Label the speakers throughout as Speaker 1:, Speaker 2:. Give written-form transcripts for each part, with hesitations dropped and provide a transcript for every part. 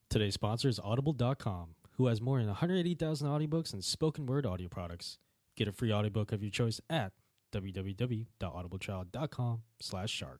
Speaker 1: Today's sponsor is Audible.com, who has more than 180,000 audiobooks and spoken word audio products. Get a free audiobook of your choice at www.audibletrial.com/shark.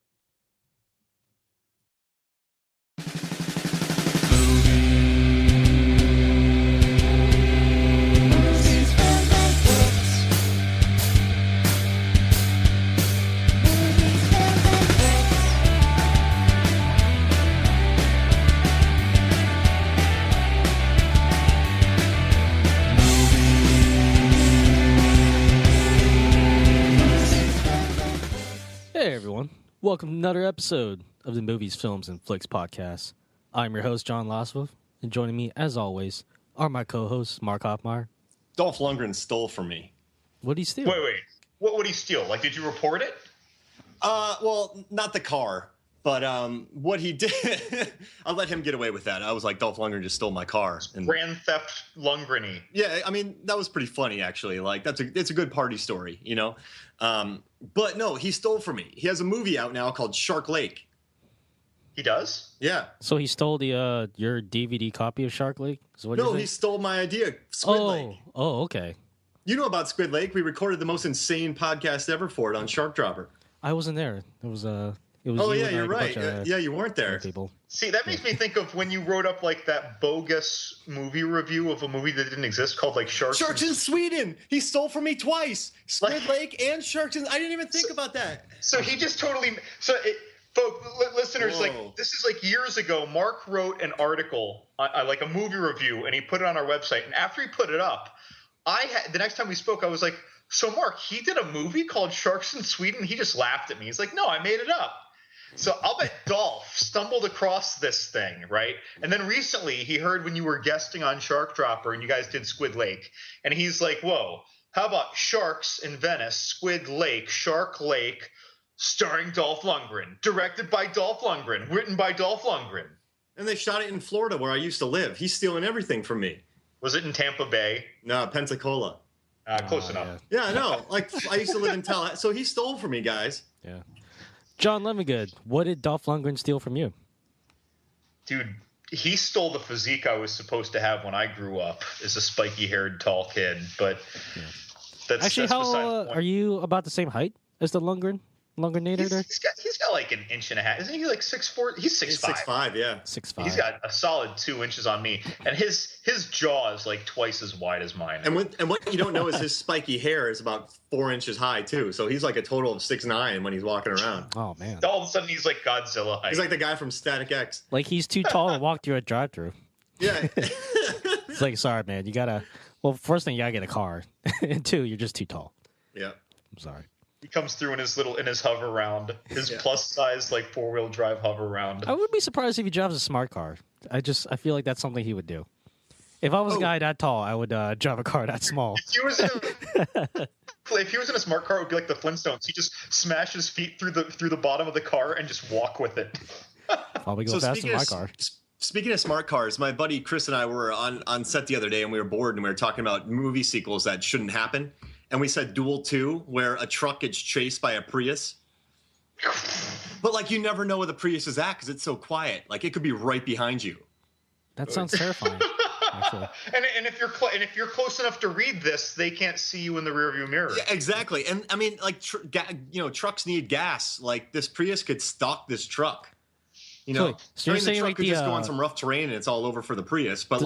Speaker 1: Hey everyone, welcome to another episode of the Movies, Films, and Flicks podcast. I'm your host, John Losvov, and joining me, as always, are my co-hosts, Mark Hoffmeyer.
Speaker 2: Dolph Lundgren stole from me.
Speaker 1: What did he steal?
Speaker 3: Wait. What would he steal? Like, did you report it?
Speaker 2: Well, not the car, but what he did, I'll let him get away with that. I was like, Dolph Lundgren just stole my car. And
Speaker 3: Grand Theft Lundgren-y.
Speaker 2: yeah, I mean, that was pretty funny, actually. Like, it's a good party story, you know? But no, he stole from me. He has a movie out now called Shark Lake.
Speaker 3: He does?
Speaker 2: Yeah.
Speaker 1: So he stole the your DVD copy of Shark Lake?
Speaker 2: No, he stole my idea, Squid Lake.
Speaker 1: Oh, okay.
Speaker 2: You know about Squid Lake. We recorded the most insane podcast ever for it on Shark Dropper.
Speaker 1: I wasn't there. It was
Speaker 2: Oh,
Speaker 1: you
Speaker 2: yeah,
Speaker 1: and
Speaker 2: you're
Speaker 1: a
Speaker 2: right.
Speaker 1: bunch of
Speaker 2: Yeah, you weren't there.
Speaker 1: people.
Speaker 3: See, that makes me think of when you wrote up, like, that bogus movie review of a movie that didn't exist called, like, Sharks
Speaker 2: in Sweden. He stole from me twice. Squid Lake and Sharks in... I didn't even think about that.
Speaker 3: So he just totally... Folks, listeners,
Speaker 2: Whoa.
Speaker 3: like, this is like years ago. Mark wrote an article, like a movie review, and he put it on our website. And after he put it up, the next time we spoke, I was like, so Mark, he did a movie called Sharks in Sweden? He just laughed at me. He's like, no, I made it up. So I'll bet Dolph stumbled across this thing, right? And then recently he heard when you were guesting on Shark Dropper and you guys did Squid Lake. And he's like, whoa, how about Sharks in Venice, Squid Lake, Shark Lake, starring Dolph Lundgren, directed by Dolph Lundgren, written by Dolph Lundgren.
Speaker 2: And they shot it in Florida where I used to live. He's stealing everything from me.
Speaker 3: Was it in Tampa Bay?
Speaker 2: No, Pensacola.
Speaker 3: Close enough.
Speaker 2: Yeah, I know. Like, I used to live in Tallahassee. So he stole from me, guys.
Speaker 1: Yeah. John Lemongood, what did Dolph Lundgren steal from you?
Speaker 3: Dude, he stole the physique I was supposed to have when I grew up as a spiky-haired, tall kid. But that's
Speaker 1: Actually,
Speaker 3: that's beside the
Speaker 1: how
Speaker 3: point.
Speaker 1: are you about the same height as the Lundgrenator there?
Speaker 3: He's got like an inch and a half. Isn't he like 6'4"? He's 6'5".
Speaker 2: He's 6'5", yeah.
Speaker 1: 6'5".
Speaker 3: He's got a solid 2 inches on me, and his jaw is like twice as wide as mine.
Speaker 2: And what you don't know is his spiky hair is about 4 inches high, too. So he's like a total of 6'9" when he's walking around.
Speaker 1: Oh, man.
Speaker 3: All of a sudden, he's like Godzilla height.
Speaker 2: He's like the guy from Static X.
Speaker 1: Like he's too tall to walk through a drive-thru.
Speaker 2: Yeah.
Speaker 1: It's like, sorry, man, you gotta... Well, first thing, you gotta get a car. And two, you're just too tall.
Speaker 2: Yeah.
Speaker 1: I'm sorry.
Speaker 3: He comes through in his hover round, his plus size like 4-wheel drive hover round.
Speaker 1: I would be surprised if he drives a smart car. I feel like that's something he would do. If I was a guy that tall, I would drive a car that small.
Speaker 3: If he was in a smart car, it would be like the Flintstones. He just smash his feet through the bottom of the car and just walk with it.
Speaker 1: Probably go fast in my car.
Speaker 2: Speaking of smart cars, my buddy Chris and I were on set the other day, and we were bored, and we were talking about movie sequels that shouldn't happen. And we said Duel 2, where a truck gets chased by a Prius. But, like, you never know where the Prius is at because it's so quiet. Like, it could be right behind you.
Speaker 1: That sounds terrifying, actually.
Speaker 3: And if you're close enough to read this, they can't see you in the rearview mirror.
Speaker 2: Yeah, exactly. And, I mean, like, trucks need gas. Like, this Prius could stalk this truck. You know?
Speaker 1: So you're saying,
Speaker 2: the truck
Speaker 1: like,
Speaker 2: could just go on some rough terrain and it's all over for the Prius. But,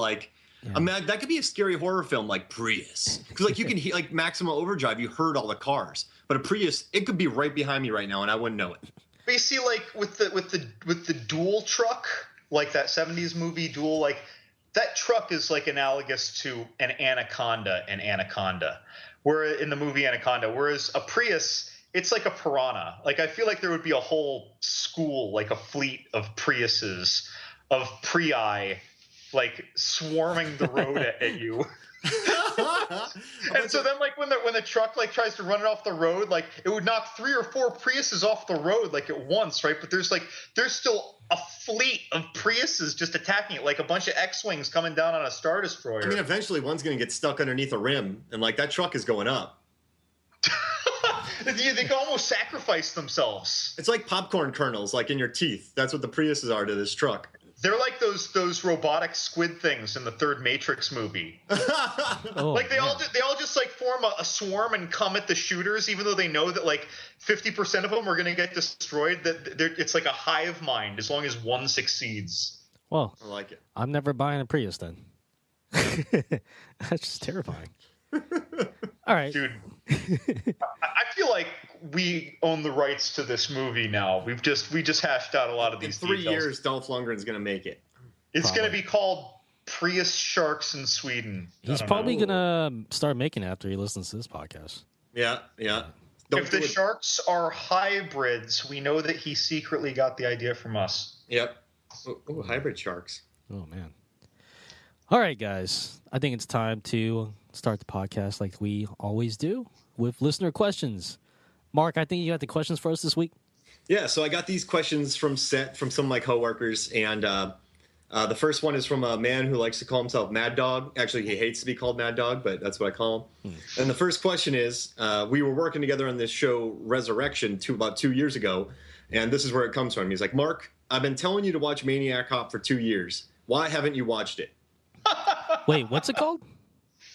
Speaker 2: I mean, that could be a scary horror film like Prius. Because, like, you can hear, like, Maximum Overdrive, you heard all the cars. But a Prius, it could be right behind me right now, and I wouldn't know it.
Speaker 3: But you see, like, with the Duel truck, like that 70s movie Duel, like, that truck is, like, analogous to an Anaconda in Anaconda. Where in the movie Anaconda, whereas a Prius, it's like a piranha. Like, I feel like there would be a whole school, like a fleet of Priuses, of Prii, like swarming the road at you. And so then, like, when the truck like tries to run it off the road, like it would knock 3 or 4 Priuses off the road like at once, right? But there's still a fleet of Priuses just attacking it, like a bunch of X-wings coming down on a Star Destroyer.
Speaker 2: I mean, eventually one's going to get stuck underneath a rim, and like that truck is going up.
Speaker 3: They can almost sacrifice themselves.
Speaker 2: It's like popcorn kernels, like in your teeth. That's what the Priuses are to this truck.
Speaker 3: They're like those robotic squid things in the third Matrix movie. Like they all just like form a swarm and come at the shooters, even though they know that like 50% of them are going to get destroyed. That it's like a hive mind as long as one succeeds.
Speaker 1: Well,
Speaker 2: I like it.
Speaker 1: I'm never buying a Prius then. That's just terrifying. All right,
Speaker 3: dude. I feel like we own the rights to this movie now. We just hashed out a lot of these.
Speaker 2: In 3
Speaker 3: details.
Speaker 2: years, Dolph Lundgren's going to make it.
Speaker 3: It's going to be called Prius Sharks in Sweden.
Speaker 1: He's probably going to start making it after he listens to this podcast.
Speaker 2: Yeah.
Speaker 3: If the sharks are hybrids, we know that he secretly got the idea from us.
Speaker 2: Yep. Oh, hybrid sharks.
Speaker 1: Oh, man. All right, guys. I think it's time to start the podcast like we always do with listener questions. Mark, I think you got the questions for us this week.
Speaker 2: Yeah, so I got these questions from some of my coworkers, and the first one is from a man who likes to call himself Mad Dog. Actually, he hates to be called Mad Dog, but that's what I call him. And the first question is, we were working together on this show, Resurrection, about 2 years ago, and this is where it comes from. He's like, Mark, I've been telling you to watch Maniac Cop for 2 years. Why haven't you watched it?
Speaker 1: Wait, what's it called?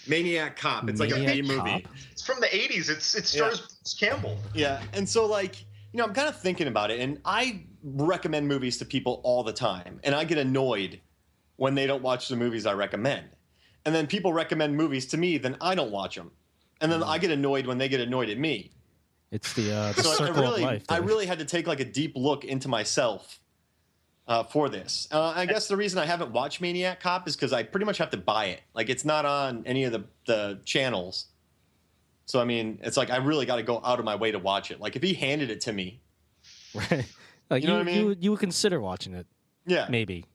Speaker 2: Maniac Cop. It's
Speaker 1: Maniac
Speaker 2: like a B movie.
Speaker 1: Cop?
Speaker 3: It's from the 80s. It stars Bruce Campbell.
Speaker 2: Yeah, and so like, I'm kind of thinking about it, and I recommend movies to people all the time, and I get annoyed when they don't watch the movies I recommend. And then people recommend movies to me, then I don't watch them. And then I get annoyed when they get annoyed at me.
Speaker 1: It's the
Speaker 2: So
Speaker 1: circle of life.
Speaker 2: I really had to take like a deep look into myself for this. I guess the reason I haven't watched Maniac Cop is because I pretty much have to buy it. Like, it's not on any of the channels. So, I mean, it's like I really got to go out of my way to watch it. Like, if he handed it to me.
Speaker 1: Right. Like,
Speaker 2: you know what I mean?
Speaker 1: You would consider watching it.
Speaker 2: Yeah.
Speaker 1: Maybe.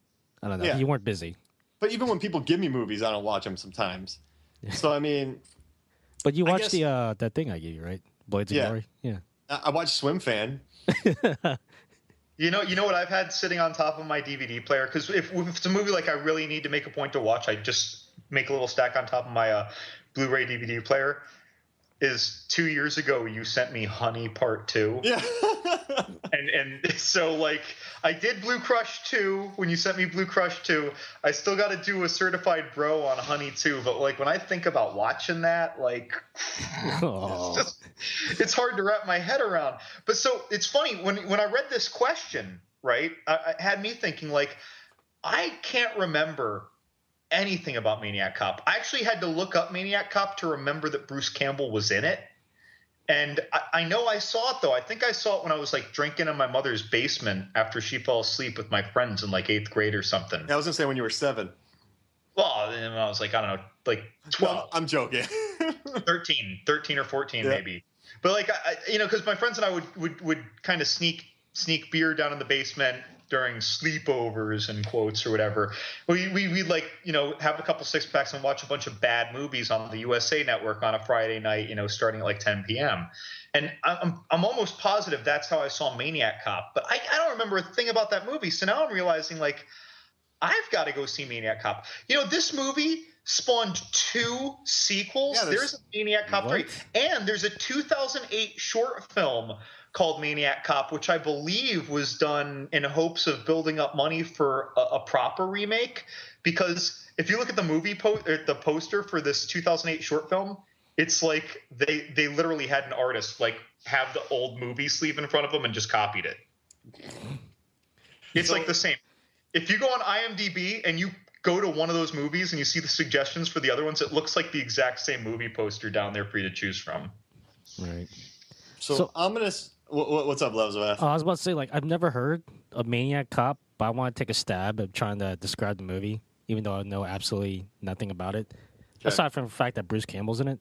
Speaker 1: I don't know.
Speaker 2: Yeah.
Speaker 1: You weren't busy.
Speaker 2: But even when people give me movies, I don't watch them sometimes. So, I mean.
Speaker 1: But you watched that thing I gave you, right? Blades of Glory? Yeah.
Speaker 2: I watched Swim Fan.
Speaker 3: You know what I've had sitting on top of my DVD player? Because if it's a movie like I really need to make a point to watch, I just make a little stack on top of my Blu-ray DVD player. Is 2 years ago you sent me Honey Part 2.
Speaker 2: Yeah.
Speaker 3: and so like I did Blue Crush 2 when you sent me Blue Crush 2. I still got to do a certified bro on Honey 2, but like when I think about watching that, like it's hard to wrap my head around. But so it's funny when I read this question, right? It had me thinking like I can't remember anything about Maniac Cop. I actually had to look up Maniac Cop to remember that Bruce Campbell was in it. And I know I saw it, though. I think I saw it when I was like drinking in my mother's basement after she fell asleep with my friends in like 8th grade or something.
Speaker 2: I was going to say when you were 7.
Speaker 3: Well, and I was like, I don't know, like 12.
Speaker 2: Well, I'm joking.
Speaker 3: 13 or 14 maybe. But like, because my friends and I would kind of sneak beer down in the basement during sleepovers and quotes or whatever. We'd like, have a couple 6-packs and watch a bunch of bad movies on the USA Network on a Friday night, starting at like 10 p.m. And I'm almost positive that's how I saw Maniac Cop. But I don't remember a thing about that movie. So now I'm realizing like I've got to go see Maniac Cop. This movie spawned 2 sequels. Yeah, there's a Maniac Cop 3. And there's a 2008 short film called Maniac Cop, which I believe was done in hopes of building up money for a proper remake. Because if you look at the movie the poster for this 2008 short film, it's like they literally had an artist like have the old movie sleeve in front of them and just copied it. It's like the same. If you go on IMDb and you go to one of those movies and you see the suggestions for the other ones, it looks like the exact same movie poster down there for you to choose from.
Speaker 1: Right.
Speaker 2: So I'm going to... What's up, Elizabeth?
Speaker 1: I was about to say, like, I've never heard of Maniac Cop, but I want to take a stab at trying to describe the movie, even though I know absolutely nothing about it. Okay. Aside from the fact that Bruce Campbell's in it.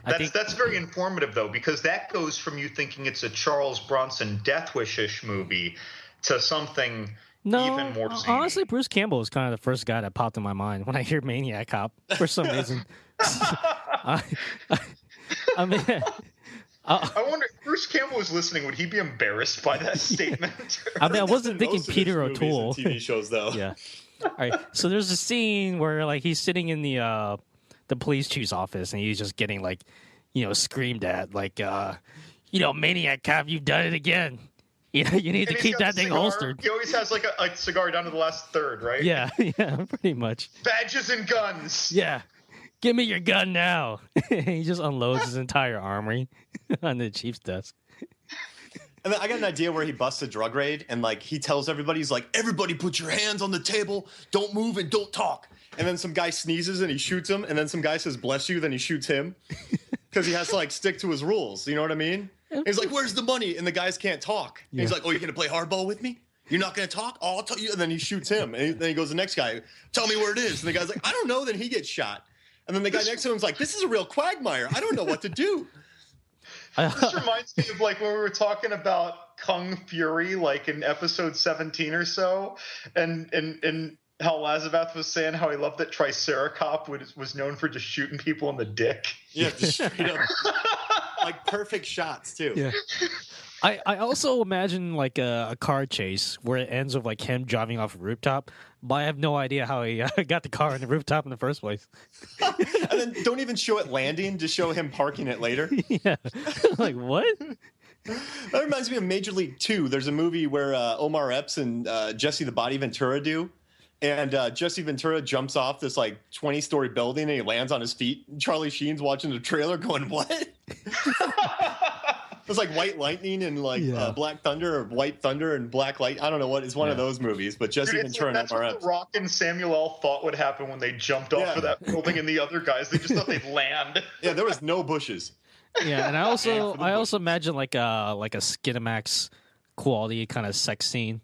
Speaker 3: That's very informative, though, because that goes from you thinking it's a Charles Bronson Death Wish-ish movie to something even more zany.
Speaker 1: Honestly, Bruce Campbell is kind of the first guy that popped in my mind when I hear Maniac Cop for some reason. I mean...
Speaker 3: I wonder if Bruce Campbell was listening, would he be embarrassed by that statement?
Speaker 1: I mean, I wasn't thinking Peter O'Toole.
Speaker 2: TV shows, though.
Speaker 1: Yeah. All right. So there's a scene where like he's sitting in the police chief's office and he's just getting like, screamed at like, Maniac Cop, you've done it again. Yeah, you need to
Speaker 3: And he's
Speaker 1: keep
Speaker 3: got
Speaker 1: that
Speaker 3: the
Speaker 1: thing
Speaker 3: cigar.
Speaker 1: holstered.
Speaker 3: He always has like a cigar down to the last third, right?
Speaker 1: Yeah, yeah, pretty much.
Speaker 3: Badges and guns.
Speaker 1: Yeah. Give me your gun now. He just unloads his entire armory on the chief's desk.
Speaker 2: And then I got an idea where he busts a drug raid and like he tells everybody, he's like, everybody put your hands on the table, don't move and don't talk. And then some guy sneezes and he shoots him, and then some guy says bless you, then he shoots him. Because he has to like stick to his rules. You know what I mean? And he's like, where's the money? And the guys can't talk. And he's like, oh, you're gonna play hardball with me? You're not gonna talk? Oh, I'll tell you. And then he shoots him. And then he goes to the next guy, tell me where it is. And the guy's like, I don't know. Then he gets shot. And then the guy next to him's like, this is a real quagmire. I don't know what to do.
Speaker 3: This reminds me of like when we were talking about Kung Fury, like in episode 17 or so, and how Lazarbath was saying how he loved that Triceracop was known for just shooting people in the dick.
Speaker 2: Yeah, just straight up, like perfect shots too.
Speaker 1: Yeah. I also imagine like a car chase where it ends with like him driving off a rooftop, but I have no idea how he got the car on the rooftop in the first place.
Speaker 2: And then don't even show it landing, just show him parking it later.
Speaker 1: Yeah. Like, what?
Speaker 2: That reminds me of Major League 2. There's a movie where Omar Epps and Jesse the Body Ventura do. And Jesse Ventura jumps off this like 20-story building and he lands on his feet. And Charlie Sheen's watching the trailer going, what? It's like White Lightning and like Black Thunder, or White Thunder and Black Light. I don't know what. It's one of those movies, but Jesse Ventura
Speaker 3: that's
Speaker 2: and Omar
Speaker 3: what
Speaker 2: Epps.
Speaker 3: The Rock and Samuel L. thought would happen when they jumped off of that building, and the other guys, they just thought they'd land.
Speaker 2: Yeah, there was no bushes.
Speaker 1: Yeah, and I also imagine like a Skinamax quality kind of sex scene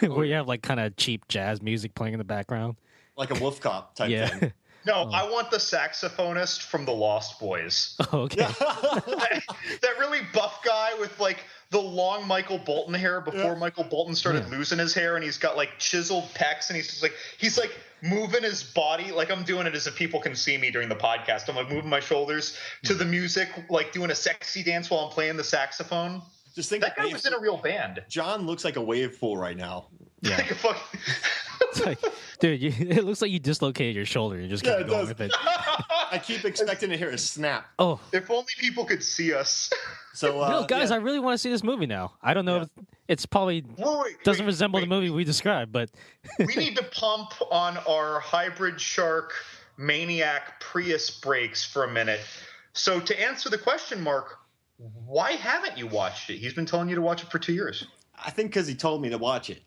Speaker 1: where you have like kind of cheap jazz music playing in the background.
Speaker 2: Like a Wolf Cop type thing.
Speaker 3: No, I want the saxophonist from the Lost Boys.
Speaker 1: Oh, okay.
Speaker 3: that really buff guy with like the long Michael Bolton hair before Michael Bolton started losing his hair, and he's got like chiseled pecs, and he's like moving his body. Like I'm doing it as if people can see me during the podcast. I'm like moving my shoulders to the music, like doing a sexy dance while I'm playing the saxophone.
Speaker 2: Just think
Speaker 3: that guy was in a real band.
Speaker 2: John looks like a wave pool right now.
Speaker 1: Yeah.
Speaker 3: Like a fucking...
Speaker 1: It's like, dude, it looks like you dislocated your shoulder. You just kept going with it.
Speaker 2: I keep expecting to hear a snap.
Speaker 1: Oh,
Speaker 3: if only people could see us.
Speaker 2: So,
Speaker 1: no, guys, I really want to see this movie now. I don't know if it's probably doesn't resemble the movie we described, but
Speaker 3: we need to pump on our hybrid shark maniac Prius brakes for a minute. So, to answer the question, Mark, why haven't you watched it? He's been telling you to watch it for 2 years.
Speaker 2: I think because he told me to watch it.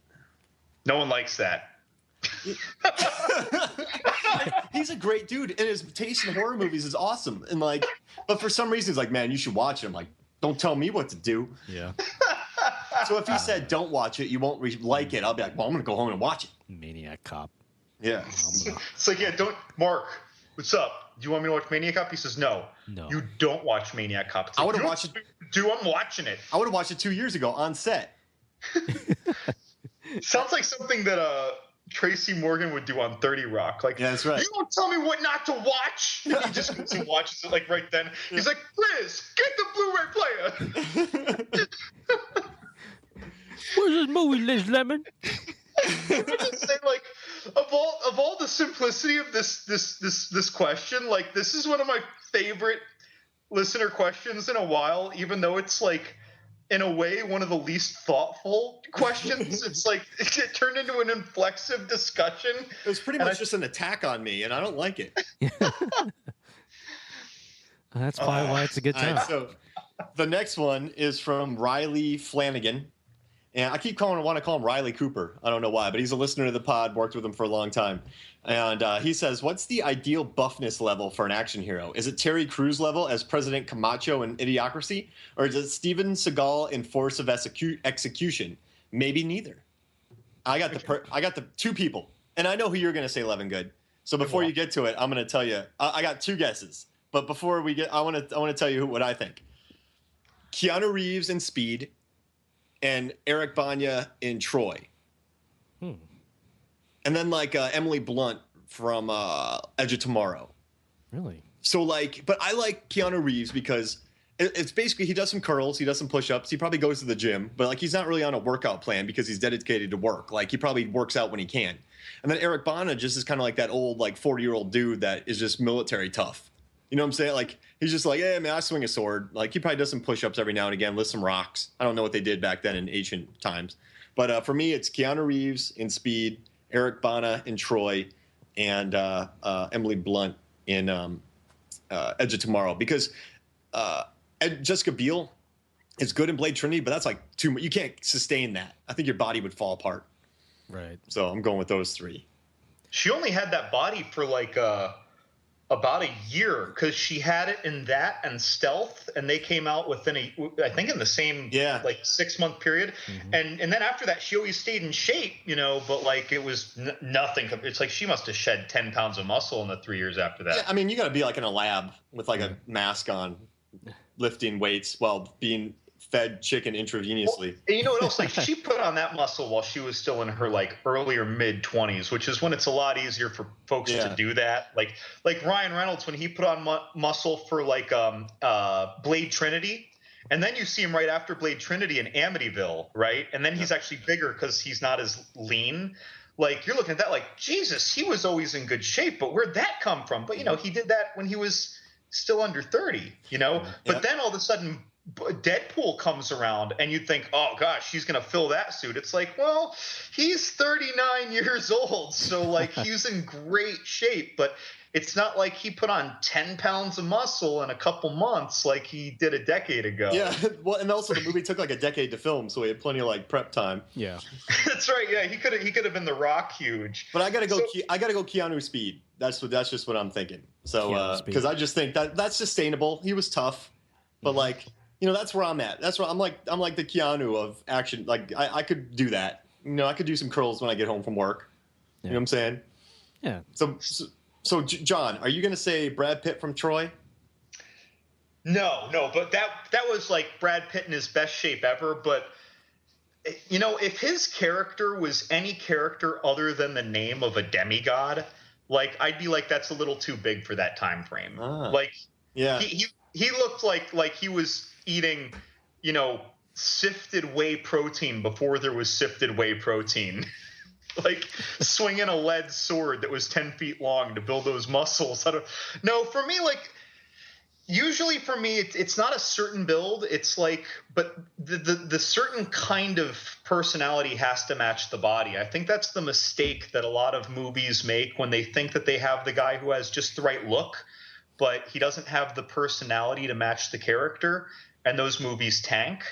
Speaker 3: No one likes that.
Speaker 2: He's a great dude, and his taste in horror movies is awesome. And like, but for some reason, he's like, man, you should watch it. I'm like, don't tell me what to do.
Speaker 1: Yeah.
Speaker 2: So if he said don't watch it, you won't like it. I'll be like, well, I'm gonna go home and watch it.
Speaker 1: Maniac Cop.
Speaker 2: Yeah.
Speaker 3: It's like, yeah, don't. Mark, what's up? Do you want me to watch Maniac Cop? He says no. You don't watch Maniac Cop. Like,
Speaker 2: I would have watched it.
Speaker 3: I'm watching it.
Speaker 2: I would have watched it 2 years ago on set.
Speaker 3: Sounds like something that Tracy Morgan would do on 30 Rock. Like,
Speaker 2: yeah, that's right.
Speaker 3: You don't tell me what not to watch. And he just goes and watches it like right then. He's like, Liz, get the Blu-ray player.
Speaker 1: Where's this movie, Liz Lemon?
Speaker 3: I would just say, like, of all the simplicity of this question, like, this is one of my favorite listener questions in a while, even though it's like, in a way, one of the least thoughtful questions. It's like it turned into an inflexive discussion.
Speaker 2: It was pretty much just an attack on me, and I don't like it.
Speaker 1: That's probably why it's a good time.
Speaker 2: Right, so the next one is from Riley Flanagan. And I want to call him Riley Cooper. I don't know why, but he's a listener to the pod, worked with him for a long time. And he says, what's the ideal buffness level for an action hero? Is it Terry Crews level as President Camacho in Idiocracy? Or is it Steven Seagal in Force of Execution? Maybe neither. I got the two people. And I know who you're going to say, Levingood. So before you get to it, I'm going to tell you. I got two guesses. But before we get, I want to tell you what I think. Keanu Reeves in Speed and Eric Bana in Troy. And then like Emily Blunt from Edge of Tomorrow.
Speaker 1: Really?
Speaker 2: So like, but I like Keanu Reeves because it's basically he does some curls, he does some push-ups, he probably goes to the gym, but like he's not really on a workout plan because he's dedicated to work. Like he probably works out when he can. And then Eric Bana just is kind of like that old like 40-year-old dude that is just military tough. You know what I'm saying? Like, he's just like, hey, man, I swing a sword. Like, he probably does some push-ups every now and again, lifts some rocks. I don't know what they did back then in ancient times. But for me, it's Keanu Reeves in Speed, Eric Bana in Troy, and Emily Blunt in Edge of Tomorrow. Because Jessica Biel is good in Blade Trinity, but that's like too much. You can't sustain that. I think your body would fall apart.
Speaker 1: Right.
Speaker 2: So I'm going with those three.
Speaker 3: She only had that body for like about a year because she had it in that and Stealth, and they came out within I think in the same like 6-month period. Mm-hmm. And then after that, she always stayed in shape, you know, but like it was nothing. It's like she must have shed 10 pounds of muscle in the 3 years after that.
Speaker 2: Yeah, I mean, you got to be like in a lab with like a mask on, lifting weights while being fed chicken intravenously.
Speaker 3: Well, and you know what else? Like, she put on that muscle while she was still in her like earlier mid-20s, which is when it's a lot easier for folks to do that. Like Ryan Reynolds, when he put on muscle for like Blade Trinity, and then you see him right after Blade Trinity in Amityville, right? And then he's actually bigger because he's not as lean. Like, you're looking at that like, Jesus, he was always in good shape, but where'd that come from? But, you know, he did that when he was still under 30, you know? But then all of a sudden Deadpool comes around and you think, oh gosh, he's going to fill that suit. It's like, well, he's 39 years old. So like, he's in great shape, but it's not like he put on 10 pounds of muscle in a couple months like he did a decade ago.
Speaker 2: Yeah. Well, and also the movie took like a decade to film, so he had plenty of like prep time.
Speaker 1: Yeah.
Speaker 3: That's right. Yeah. He could have been The Rock huge.
Speaker 2: But I got to go Keanu Speed. That's just what I'm thinking. So, because I just think that's sustainable. He was tough, but like, you know, that's where I'm at. That's where I'm like the Keanu of action. Like I could do that. You know, I could do some curls when I get home from work. Yeah. You know what I'm saying?
Speaker 1: Yeah.
Speaker 2: So John, are you going to say Brad Pitt from Troy?
Speaker 3: No, but that was like Brad Pitt in his best shape ever. But you know, if his character was any character other than the name of a demigod, like I'd be like, that's a little too big for that time frame. Like, yeah, he looked like he was eating, you know, sifted whey protein before there was sifted whey protein. Like swinging a lead sword that was 10 feet long to build those muscles. No, for me, like, usually for me, it's not a certain build. It's like, but the certain kind of personality has to match the body. I think that's the mistake that a lot of movies make when they think that they have the guy who has just the right look, but he doesn't have the personality to match the character, and those movies tank.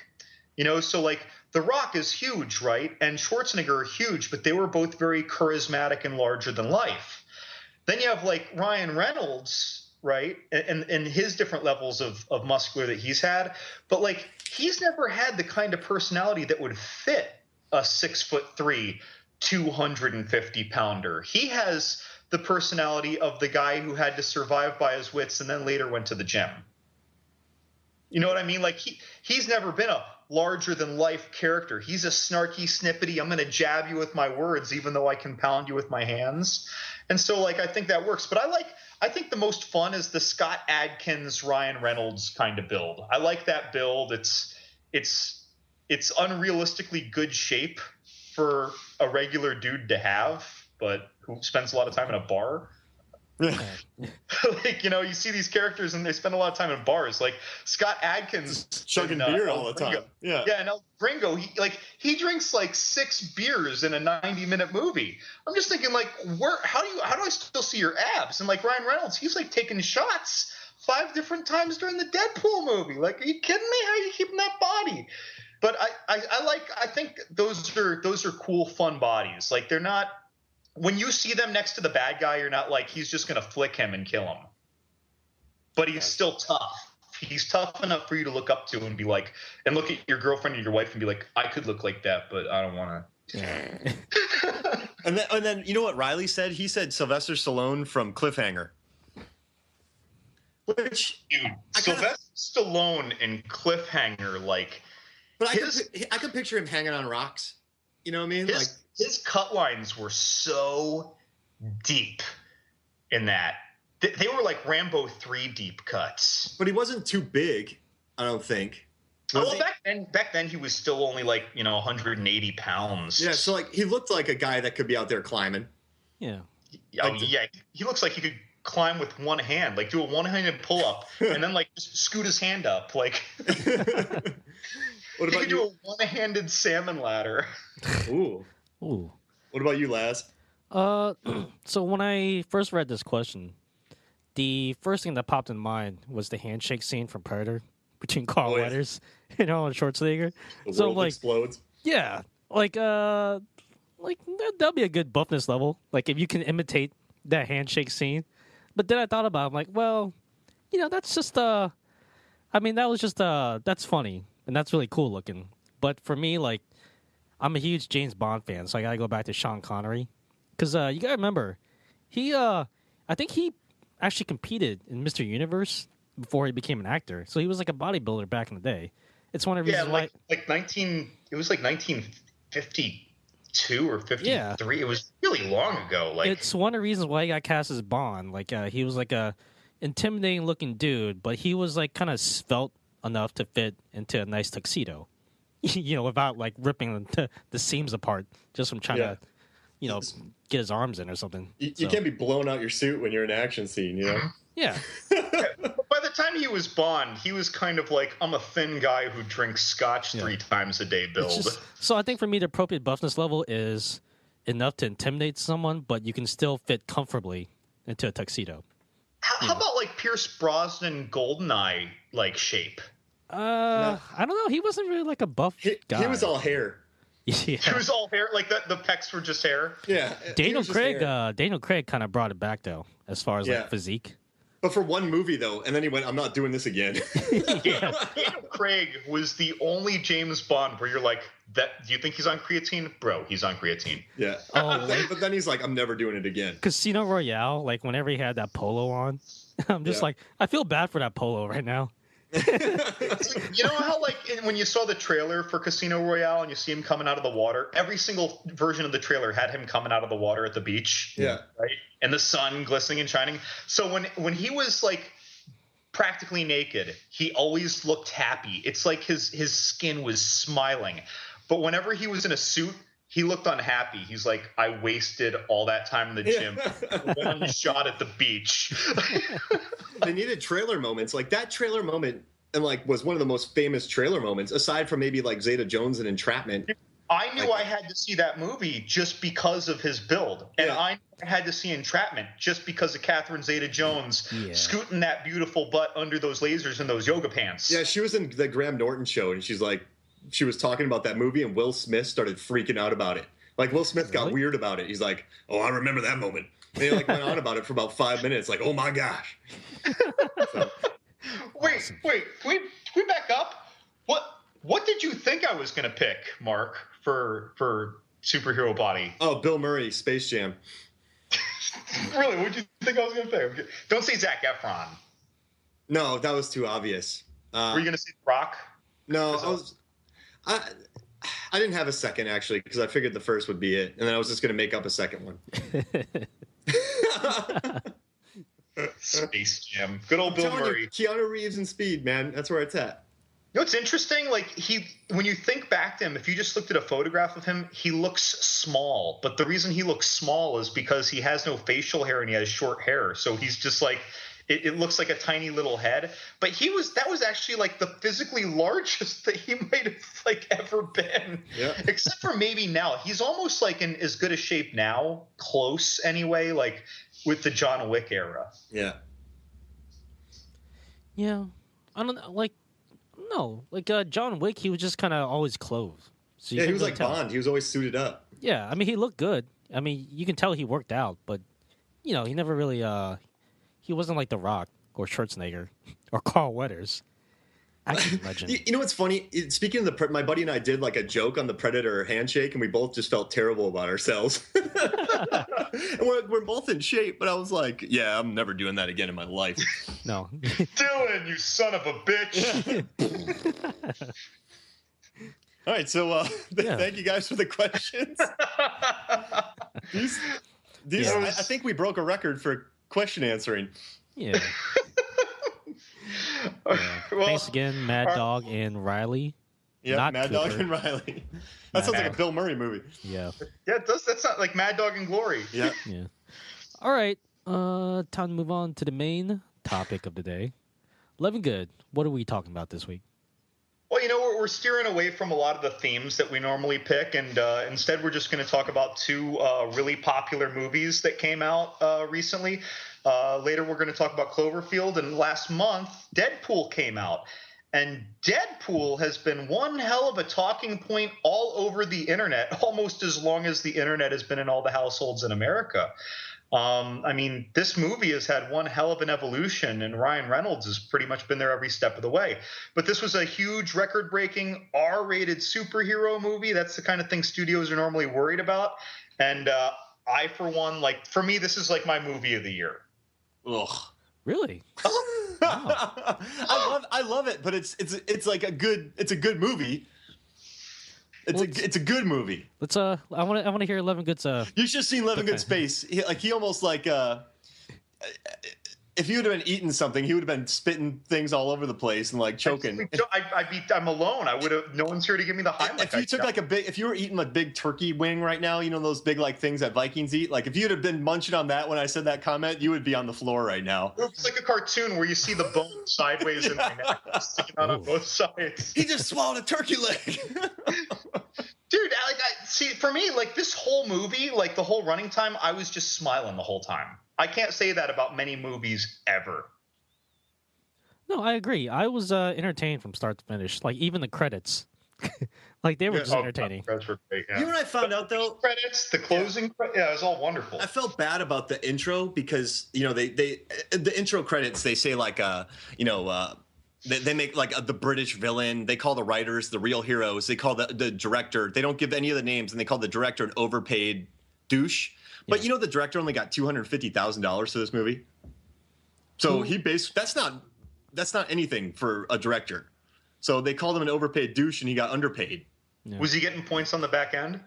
Speaker 3: You know, so like The Rock is huge, right? And Schwarzenegger are huge, but they were both very charismatic and larger than life. Then you have like Ryan Reynolds, right? And his different levels of muscular that he's had. But like, he's never had the kind of personality that would fit a 6'3", 250-pounder. He has the personality of the guy who had to survive by his wits and then later went to the gym. You know what I mean? Like he's never been a larger than life character. He's a snarky, snippety, I'm going to jab you with my words, even though I can pound you with my hands. And so like, I think that works. But I think the most fun is the Scott Adkins, Ryan Reynolds kind of build. I like that build. It's unrealistically good shape for a regular dude to have, but who spends a lot of time in a bar. Like, you know, you see these characters and they spend a lot of time in bars. Like Scott Adkins
Speaker 2: chugging beer all the time. Yeah.
Speaker 3: And El Gringo, he drinks like 6 beers in a 90-minute movie. I'm just thinking, like, how do I still see your abs? And like Ryan Reynolds, he's like taking shots 5 different times during the Deadpool movie. Like, are you kidding me? How are you keeping that body? But I think those are cool, fun bodies. Like, they're not. When you see them next to the bad guy, you're not like, he's just going to flick him and kill him. But he's still tough. He's tough enough for you to look up to and be like, and look at your girlfriend or your wife and be like, I could look like that, but I don't want to.
Speaker 2: And then you know what Riley said? He said Sylvester Stallone from Cliffhanger.
Speaker 3: Which, dude, Sylvester Stallone in Cliffhanger, like.
Speaker 2: But I could picture him hanging on rocks. You know what I mean?
Speaker 3: His cut lines were so deep in that. They were like Rambo 3 deep cuts.
Speaker 2: But he wasn't too big, I don't think.
Speaker 3: Back then he was still only like, you know, 180 pounds.
Speaker 2: Yeah, so like he looked like a guy that could be out there climbing.
Speaker 1: Yeah.
Speaker 3: Yeah, he looks like he could climb with one hand, like do a one-handed pull-up, and then like just scoot his hand up, like.
Speaker 2: What
Speaker 3: He
Speaker 2: about
Speaker 3: could do a one-handed salmon ladder.
Speaker 2: Ooh.
Speaker 1: Ooh.
Speaker 2: What about you, Laz?
Speaker 1: So when I first read this question, the first thing that popped in mind was the handshake scene from Predator between Carl Weathers and Arnold Schwarzenegger.
Speaker 2: The
Speaker 1: So
Speaker 2: world explodes.
Speaker 1: yeah, like that'd be a good buffness level. Like if you can imitate that handshake scene. But then I thought about it, I'm like, well, that's just I mean, that was just that's funny and that's really cool looking. But for me, like, I'm a huge James Bond fan, so I gotta go back to Sean Connery. Because you gotta remember, I think he actually competed in Mr. Universe before he became an actor. So he was like a bodybuilder back in the day. It's one of the reasons why. It was like
Speaker 3: 1952 or 53.
Speaker 1: Yeah.
Speaker 3: It was really long ago. Like,
Speaker 1: it's one of the reasons why he got cast as Bond. Like he was like a intimidating looking dude, but he was like kind of svelte enough to fit into a nice tuxedo. Without like ripping the seams apart just from trying to. Get his arms in or something.
Speaker 2: You can't be blowing out your suit when you're in an action scene,
Speaker 1: Yeah.
Speaker 3: By the time he was Bond, he was kind of like, I'm a thin guy who drinks scotch 3 times a day build.
Speaker 1: So I think for me, the appropriate buffness level is enough to intimidate someone, but you can still fit comfortably into a tuxedo.
Speaker 3: How about like Pierce Brosnan GoldenEye like shape?
Speaker 1: I don't know. He wasn't really like a buff guy.
Speaker 2: He was all hair.
Speaker 1: Yeah.
Speaker 3: He was all hair, like the pecs were just hair.
Speaker 2: Yeah,
Speaker 1: Daniel Craig kind of brought it back though, as far as like physique.
Speaker 2: But for one movie though, and then he went, "I'm not doing this again."
Speaker 3: Daniel Craig was the only James Bond where you're like, "That? Do you think he's on creatine, bro? He's on creatine."
Speaker 2: Yeah. But then he's like, "I'm never doing it again."
Speaker 1: Casino Royale, like whenever he had that polo on, I'm just like, I feel bad for that polo right now.
Speaker 3: You know how like when you saw the trailer for Casino Royale and you see him coming out of the water, every single version of the trailer had him coming out of the water at the beach, right, and the sun glistening and shining. So when he was like practically naked, he always looked happy. It's like his skin was smiling, but whenever he was in a suit, he looked unhappy. He's like, I wasted all that time in the gym. One shot at the beach.
Speaker 2: They needed trailer moments. Like that trailer moment and like was one of the most famous trailer moments, aside from maybe like Zeta Jones and Entrapment.
Speaker 3: I knew I had to see that movie just because of his build. And I had to see Entrapment just because of Catherine Zeta-Jones scooting that beautiful butt under those lasers and those yoga pants.
Speaker 2: Yeah, she was in the Graham Norton show, and she was talking about that movie, and Will Smith started freaking out about it. Like, Will Smith got weird about it. He's like, oh, I remember that moment. And he like went on about it for about 5 minutes, like, oh my gosh.
Speaker 3: Wait, can we back up? What did you think I was going to pick, Mark, for superhero body?
Speaker 2: Oh, Bill Murray, Space Jam.
Speaker 3: Really? What did you think I was going to pick? Don't say Zac Efron.
Speaker 2: No, that was too obvious.
Speaker 3: Were you going to say The Rock?
Speaker 2: No, I didn't have a second, actually, because I figured the first would be it, and then I was just going to make up a second one.
Speaker 3: Space Jam. Good old Bill Murray.
Speaker 2: Keanu Reeves and Speed, man. That's where it's at.
Speaker 3: You know what's interesting? Like when you think back to him, if you just looked at a photograph of him, he looks small. But the reason he looks small is because he has no facial hair and he has short hair. So he's just like it looks like a tiny little head. But that was actually like the physically largest that he might have like ever been.
Speaker 2: Yeah.
Speaker 3: Except for maybe now. He's almost like in as good a shape now, close anyway, like with the John Wick era.
Speaker 2: Yeah.
Speaker 1: Yeah. I don't know, like no, like John Wick, he was just kind of always clothed. So
Speaker 2: he was like Bond. He was always suited up.
Speaker 1: Yeah, I mean, he looked good. I mean, you can tell he worked out, but he never really. He wasn't like The Rock or Schwarzenegger or Carl Weathers. Action legend.
Speaker 2: You know what's funny? Speaking of my buddy and I did like a joke on the Predator handshake, and we both just felt terrible about ourselves. And we're both in shape, but I was like, yeah, I'm never doing that again in my life.
Speaker 1: No.
Speaker 3: Dylan, you son of a bitch.
Speaker 2: All right, so thank you guys for the questions. I think we broke a record for question answering.
Speaker 1: Yeah. Well, thanks again, Mad Dog and Riley.
Speaker 2: Yeah, Mad Dog and Riley. That sounds like a Bill Murray movie.
Speaker 1: Yeah.
Speaker 3: Yeah, it does. That's not like Mad Dog and Glory.
Speaker 2: Yeah.
Speaker 1: Yeah. All right. Time to move on to the main topic of the day. Levin Good, what are we talking about this week?
Speaker 3: Well, we're steering away from a lot of the themes that we normally pick, and instead we're just going to talk about two really popular movies that came out recently. Later we're going to talk about Cloverfield, and last month Deadpool came out. And Deadpool has been one hell of a talking point all over the internet, almost as long as the internet has been in all the households in America. This movie has had one hell of an evolution, and Ryan Reynolds has pretty much been there every step of the way. But this was a huge, record-breaking, R-rated superhero movie. That's the kind of thing studios are normally worried about. And I, for one, for me, this is my movie of the year.
Speaker 2: Ugh.
Speaker 1: Really?
Speaker 2: Wow. I love it, but it's a good movie. It's a good movie.
Speaker 1: Let's I want to hear Levin Good's.
Speaker 2: You should have seen Levin Good's face. He almost if you would have been eating something, he would have been spitting things all over the place and choking.
Speaker 3: I'm alone. I would have. No one's here to give me the Heimlich.
Speaker 2: If you took if you were eating a big turkey wing right now, those big things that Vikings eat. If you'd have been munching on that when I said that comment, you would be on the floor right now.
Speaker 3: It's like a cartoon where you see the bone sideways in my neck, sticking out on both sides.
Speaker 2: He just swallowed a turkey leg.
Speaker 3: Dude, for me, this whole movie, the whole running time, I was just smiling the whole time. I can't say that about many movies ever.
Speaker 1: No, I agree. I was entertained from start to finish. Even the credits, they were just entertaining.
Speaker 3: Credits were great, yeah.
Speaker 2: You know what I found out though?
Speaker 3: Credits, the closing, it was all wonderful.
Speaker 2: I felt bad about the intro because they the intro credits they say they make the British villain. They call the writers the real heroes. They call the director. They don't give any of the names, and they call the director an overpaid douche. But the director only got $250,000 for this movie. So that's not anything for a director. So they called him an overpaid douche, and he got underpaid.
Speaker 1: Yeah.
Speaker 3: Was he getting points on the back end?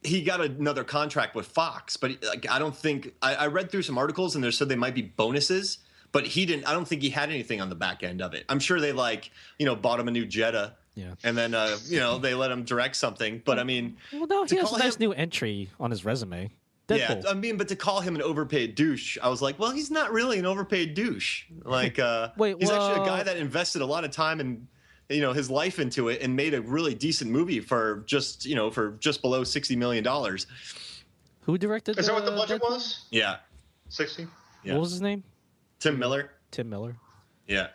Speaker 2: He got another contract with Fox, but I don't think I read through some articles, and they said they might be bonuses. But he didn't. I don't think he had anything on the back end of it. I'm sure they bought him a new Jetta.
Speaker 1: Yeah.
Speaker 2: And then they let him direct something. But
Speaker 1: well, no, he has a nice new entry on his resume. Deadpool.
Speaker 2: Yeah, but to call him an overpaid douche, I was like, well, he's not really an overpaid douche. He's actually a guy that invested a lot of time and his life into it and made a really decent movie for just below $60 million.
Speaker 1: Who directed?
Speaker 3: Is that what the budget
Speaker 1: Deadpool?
Speaker 3: was?
Speaker 2: Yeah,
Speaker 3: 60.
Speaker 2: Yeah.
Speaker 1: What was his name?
Speaker 2: Tim Miller.
Speaker 1: Tim Miller.
Speaker 2: Yeah.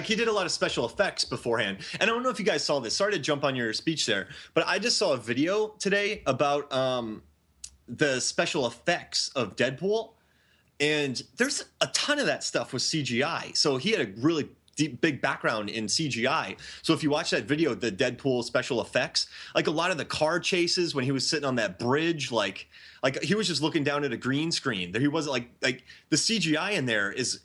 Speaker 2: He did a lot of special effects beforehand. And I don't know if you guys saw this. Sorry to jump on your speech there. But I just saw a video today about the special effects of Deadpool. And there's a ton of that stuff with CGI. So he had a really big background in CGI. So if you watch that video, the Deadpool special effects, a lot of the car chases when he was sitting on that bridge, he was just looking down at a green screen. He wasn't the CGI in there is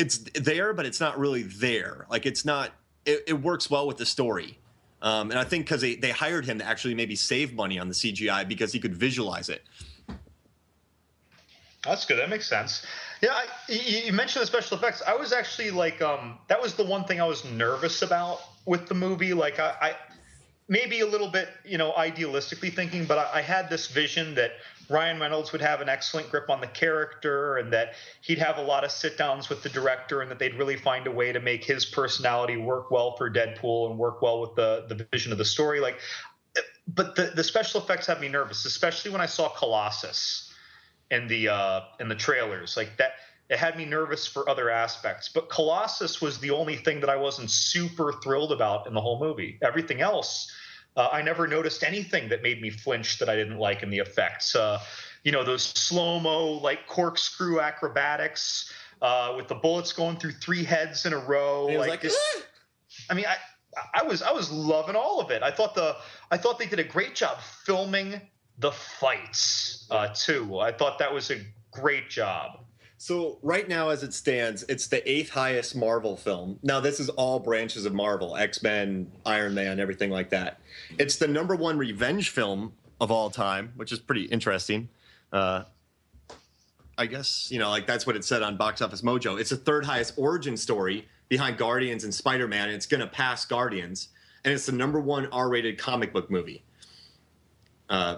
Speaker 2: it's there, but it's not really there. It works well with the story. And I think because they hired him to actually maybe save money on the CGI because he could visualize it.
Speaker 3: That's good. That makes sense. Yeah, you mentioned the special effects. I was actually that was the one thing I was nervous about with the movie. I maybe a little bit, idealistically thinking, but I had this vision that Ryan Reynolds would have an excellent grip on the character and that he'd have a lot of sit downs with the director and that they'd really find a way to make his personality work well for Deadpool and work well with the vision of the story. But the special effects had me nervous, especially when I saw Colossus in the trailers. That it had me nervous for other aspects. But Colossus was the only thing that I wasn't super thrilled about in the whole movie. Everything else, I never noticed anything that made me flinch that I didn't like in the effects. Those slow-mo corkscrew acrobatics with the bullets going through 3 heads in a row. I was loving all of it. I thought they did a great job filming the fights too. I thought that was a great job.
Speaker 2: So right now, as it stands, it's the 8th highest Marvel film. Now, this is all branches of Marvel, X-Men, Iron Man, everything like that. It's the #1 revenge film of all time, which is pretty interesting. I guess, that's what it said on Box Office Mojo. It's the 3rd highest origin story behind Guardians and Spider-Man. And it's going to pass Guardians. And it's the #1 R-rated comic book movie.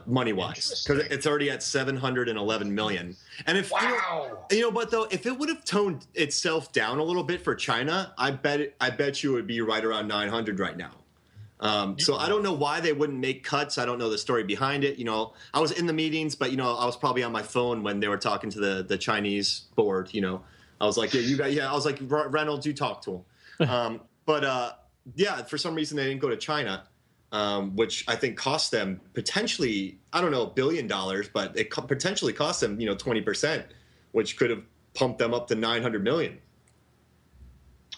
Speaker 2: money wise, because it's already at 711 million. And if but though, if it would have toned itself down a little bit for China, I bet you it would be right around 900 right now. So I don't know why they wouldn't make cuts. I don't know the story behind it. I was in the meetings, but I was probably on my phone when they were talking to the Chinese board. I was like, I was like, Reynolds, you talk to him. For some reason they didn't go to China, which I think cost them potentially, I don't know, $1 billion, but it potentially cost them 20%, which could have pumped them up to 900 million.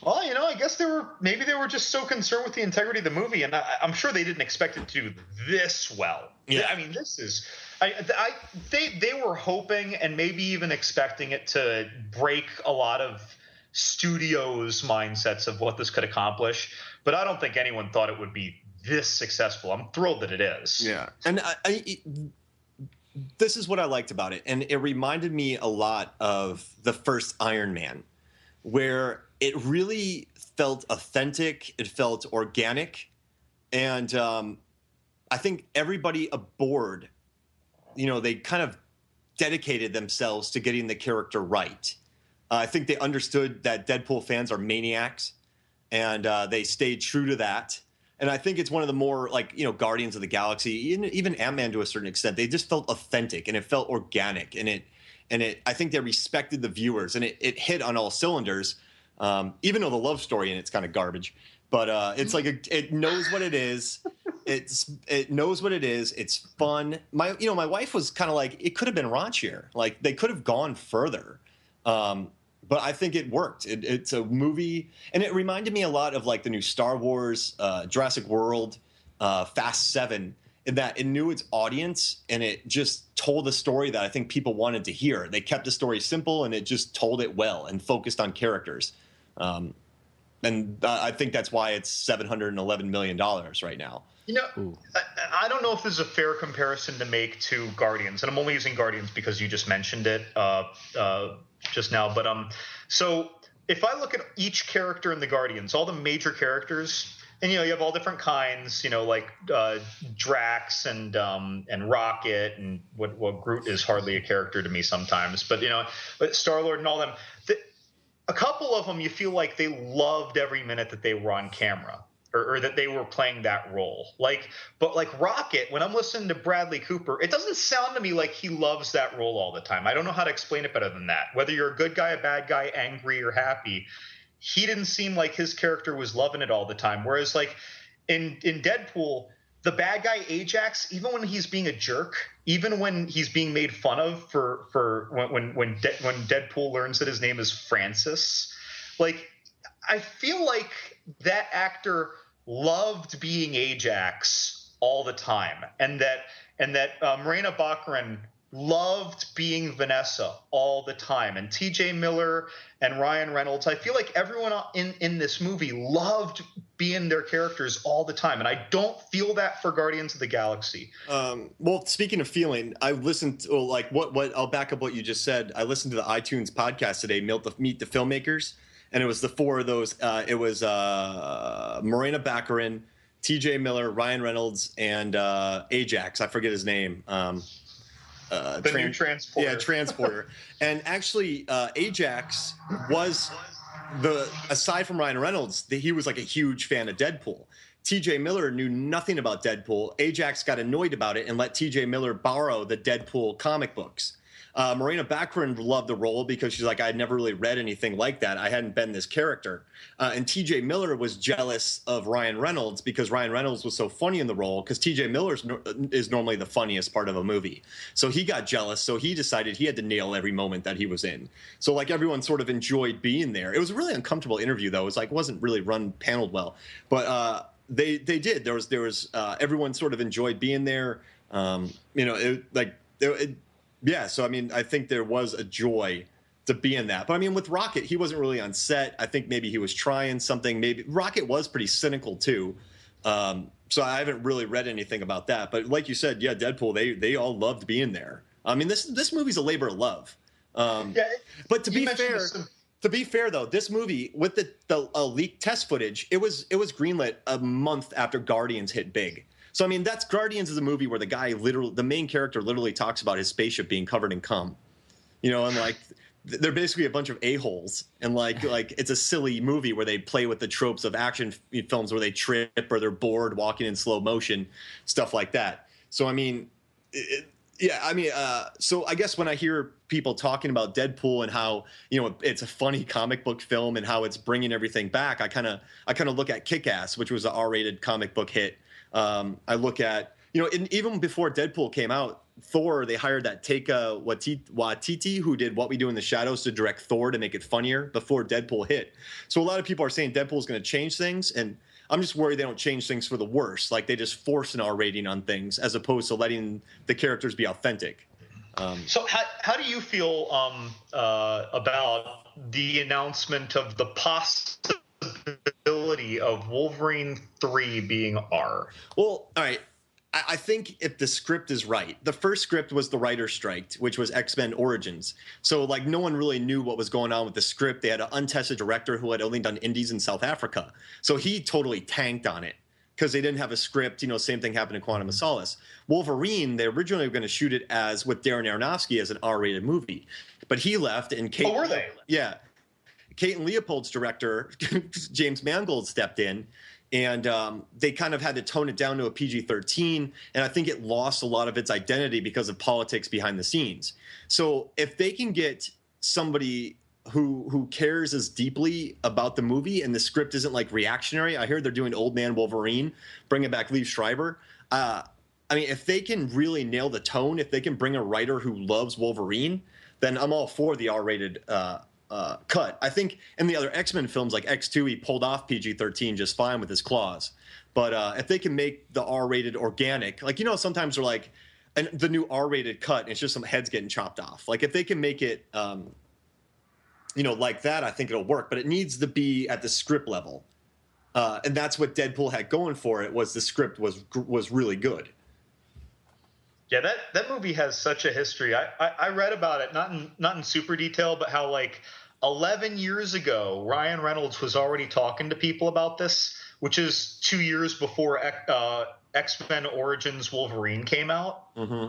Speaker 3: Well, I guess they were just so concerned with the integrity of the movie, and I'm sure they didn't expect it to do this well.
Speaker 2: Yeah.
Speaker 3: I mean, this is, they were hoping and maybe even expecting it to break a lot of studios' mindsets of what this could accomplish, but I don't think anyone thought it would be this successful. I'm thrilled that it is.
Speaker 2: Yeah, and this is what I liked about it, and it reminded me a lot of the first Iron Man, where it really felt authentic, it felt organic, and I think everybody aboard, they kind of dedicated themselves to getting the character right. I think they understood that Deadpool fans are maniacs, and they stayed true to that. And I think it's one of the more, Guardians of the Galaxy, even Ant-Man to a certain extent, they just felt authentic and it felt organic, and I think they respected the viewers, and it hit on all cylinders. Even though the love story in it's kind of garbage, but it's like it knows what it is. It knows what it is. It's fun. My wife was kind of like, it could have been raunchier. Like they could have gone further, but I think it worked. It's a movie, and it reminded me a lot of like the new Star Wars, Jurassic World, Fast 7. In that it knew its audience, and it just told a story that I think people wanted to hear. They kept the story simple, and it just told it well and focused on characters. And I think that's why it's $711 million right now.
Speaker 3: I don't know if this is a fair comparison to make to Guardians, and I'm only using Guardians because you just mentioned it just now. But so if I look at each character in the Guardians, all the major characters. And you have all different kinds, like Drax and Rocket, and what Groot is hardly a character to me sometimes, but Star-Lord and all them. A couple of them, you feel like they loved every minute that they were on camera, or that they were playing that role. But Rocket, when I'm listening to Bradley Cooper, it doesn't sound to me like he loves that role all the time. I don't know how to explain it better than that. Whether you're a good guy, a bad guy, angry or happy. He didn't seem like his character was loving it all the time. Whereas in Deadpool, the bad guy Ajax, even when he's being a jerk, even when he's being made fun of for when Deadpool learns that his name is Francis, I feel like that actor loved being Ajax all the time, and that Morena Baccarin loved being Vanessa all the time, and TJ Miller and Ryan Reynolds. I feel like everyone in this movie loved being their characters all the time, and I don't feel that for Guardians of the Galaxy.
Speaker 2: Well, speaking of feeling, I listened to what I'll back up what you just said. I listened to the iTunes podcast today, Meet the Filmmakers, and it was the four of those. It was Morena Baccarin, TJ Miller, Ryan Reynolds, and Ajax. I forget his name.
Speaker 3: The new Transporter.
Speaker 2: Yeah, Transporter. And actually, Ajax was aside from Ryan Reynolds, he was like a huge fan of Deadpool. TJ Miller knew nothing about Deadpool. Ajax got annoyed about it and let TJ Miller borrow the Deadpool comic books. Morena Baccarin loved the role because she's like, I'd never really read anything like that. I hadn't been this character. And TJ Miller was jealous of Ryan Reynolds because Ryan Reynolds was so funny in the role, because TJ Miller is normally the funniest part of a movie. So he got jealous. So he decided he had to nail every moment that he was in. So everyone sort of enjoyed being there. It was a really uncomfortable interview, though. It wasn't really paneled well. But they did. There was everyone sort of enjoyed being there. Yeah, so I think there was a joy to be in that. But with Rocket, he wasn't really on set. I think maybe he was trying something. Maybe Rocket was pretty cynical too. So I haven't really read anything about that. But like you said, yeah, Deadpool, they all loved being there. This movie's a labor of love. But to be fair though, this movie with the leaked test footage, it was greenlit a month after Guardians hit big. So I mean, that's Guardians is a movie where the main character literally talks about his spaceship being covered in cum. And like they're basically a bunch of a-holes, and like it's a silly movie where they play with the tropes of action films where they trip or they're bored walking in slow motion, stuff like that. So I mean, so I guess when I hear people talking about Deadpool and how it's a funny comic book film and how it's bringing everything back, I kind of look at Kick-Ass, which was an R-rated comic book hit. I look at even before Deadpool came out, Thor, they hired that Taika Waititi, who did What We Do in the Shadows, to direct Thor to make it funnier before Deadpool hit. So a lot of people are saying Deadpool is going to change things, and I'm just worried they don't change things for the worse. Like they just force an R rating on things as opposed to letting the characters be authentic.
Speaker 3: So how do you feel about the announcement of the possibility of Wolverine 3 being R?
Speaker 2: Well, all right. I think if the script is right, the first script was the writer's strike, which was X-Men Origins. So like no one really knew what was going on with the script. They had an untested director who had only done indies in South Africa. So he totally tanked on it because they didn't have a script. Same thing happened in Quantum of Solace. Wolverine, they originally were going to shoot it with Darren Aronofsky as an R-rated movie. But he left and Kate...
Speaker 3: Oh, were they?
Speaker 2: Yeah. Kate and Leopold's director, James Mangold, stepped in. And they kind of had to tone it down to a PG-13, and I think it lost a lot of its identity because of politics behind the scenes. So if they can get somebody who cares as deeply about the movie and the script isn't like reactionary, I hear they're doing Old Man Wolverine, bringing back Liev Schreiber. I mean, if they can really nail the tone, if they can bring a writer who loves Wolverine, then I'm all for the R-rated cut. I think in the other X-Men films like X2, he pulled off PG-13 just fine with his claws. But if they can make the R-rated organic, like, sometimes they're like the new R-rated cut, and it's just some heads getting chopped off. Like if they can make it, like that, I think it'll work. But it needs to be at the script level. And that's what Deadpool had going for it, was the script was really good.
Speaker 3: Yeah, that movie has such a history. I read about it, not in super detail, but how like 11 years ago, Ryan Reynolds was already talking to people about this, which is 2 years before X-Men Origins Wolverine came out. Mm-hmm.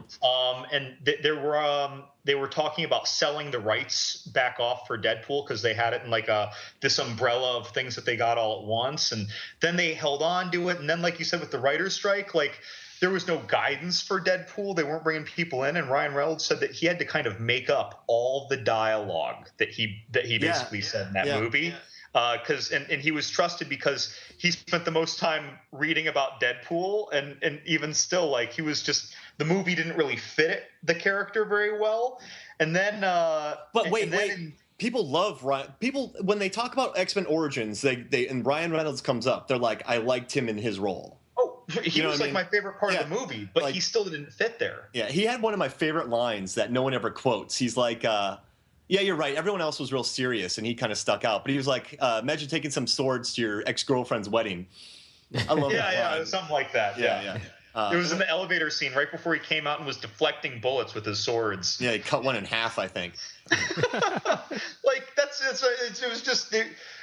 Speaker 3: And they were talking about selling the rights back off for Deadpool because they had it in like this umbrella of things that they got all at once. And then they held on to it. And then, like you said, with the writer's strike, like there was no guidance for Deadpool. They weren't bringing people in. And Ryan Reynolds said that he had to kind of make up all the dialogue that he basically said in that movie. And he was trusted because he spent the most time reading about Deadpool, and even still, like, he was just, the movie didn't really fit the character very well. And then
Speaker 2: people love people when they talk about X-Men Origins, they and Ryan Reynolds comes up, they're like, I liked him in his role.
Speaker 3: He was like my favorite part of the movie, but he still didn't fit there. Yeah,
Speaker 2: he had one of my favorite lines that no one ever quotes. He's like, yeah, you're right. Everyone else was real serious, and he kind of stuck out. But he was like, imagine taking some swords to your ex-girlfriend's wedding. I love that.
Speaker 3: Yeah, something like that. Yeah. It was in the elevator scene right before he came out and was deflecting bullets with his swords.
Speaker 2: Yeah, he cut one in half, I think.
Speaker 3: Like it was just.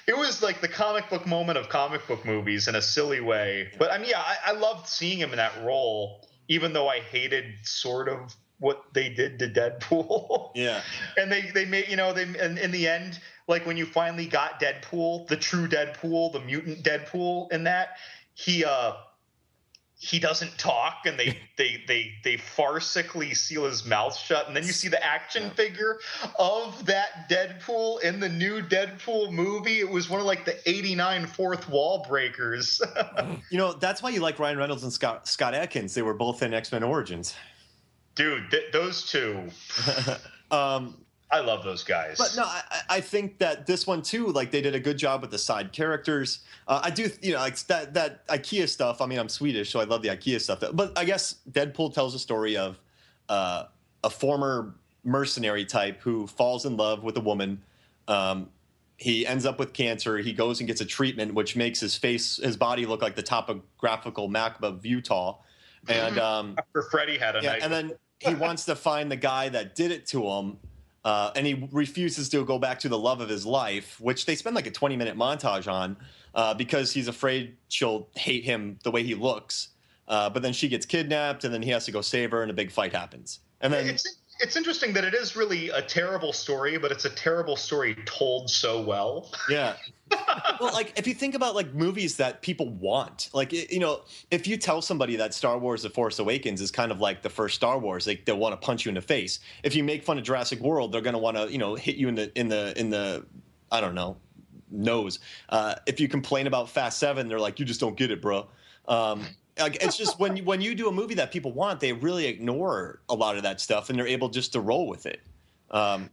Speaker 3: It was like the comic book moment of comic book movies in a silly way. But I mean, yeah, I loved seeing him in that role, even though I hated sort of what they did to Deadpool.
Speaker 2: Yeah.
Speaker 3: And they made, in the end, like when you finally got Deadpool, the true Deadpool, the mutant Deadpool in that, he doesn't talk, and they farcically seal his mouth shut, and then you see the action figure of that Deadpool in the new Deadpool movie. It was one of like the 89 fourth wall breakers.
Speaker 2: That's why you like Ryan Reynolds and Scott Adkins. They were both in X-Men Origins.
Speaker 3: Dude, those two. I love those guys.
Speaker 2: But no, I think that this one too, like they did a good job with the side characters. I do, like that IKEA stuff. I mean, I'm Swedish, so I love the IKEA stuff. But I guess Deadpool tells a story of a former mercenary type who falls in love with a woman. He ends up with cancer. He goes and gets a treatment, which makes his body look like the topographical map of Utah. And
Speaker 3: after Freddie had a night.
Speaker 2: And then he wants to find the guy that did it to him. And he refuses to go back to the love of his life, which they spend like a 20-minute montage on because he's afraid she'll hate him the way he looks. but then she gets kidnapped, and then he has to go save her, and a big fight happens. And then
Speaker 3: it's interesting that it is really a terrible story, but it's a terrible story told so well.
Speaker 2: Yeah. Well, like if you think about like movies that people want, like if you tell somebody that Star Wars: The Force Awakens is kind of like the first Star Wars, like they'll want to punch you in the face. If you make fun of Jurassic World, they're going to want to hit you in the I don't know, nose. If you complain about Fast 7, they're like, you just don't get it, bro. Like it's just when you do a movie that people want, they really ignore a lot of that stuff, and they're able just to roll with it. And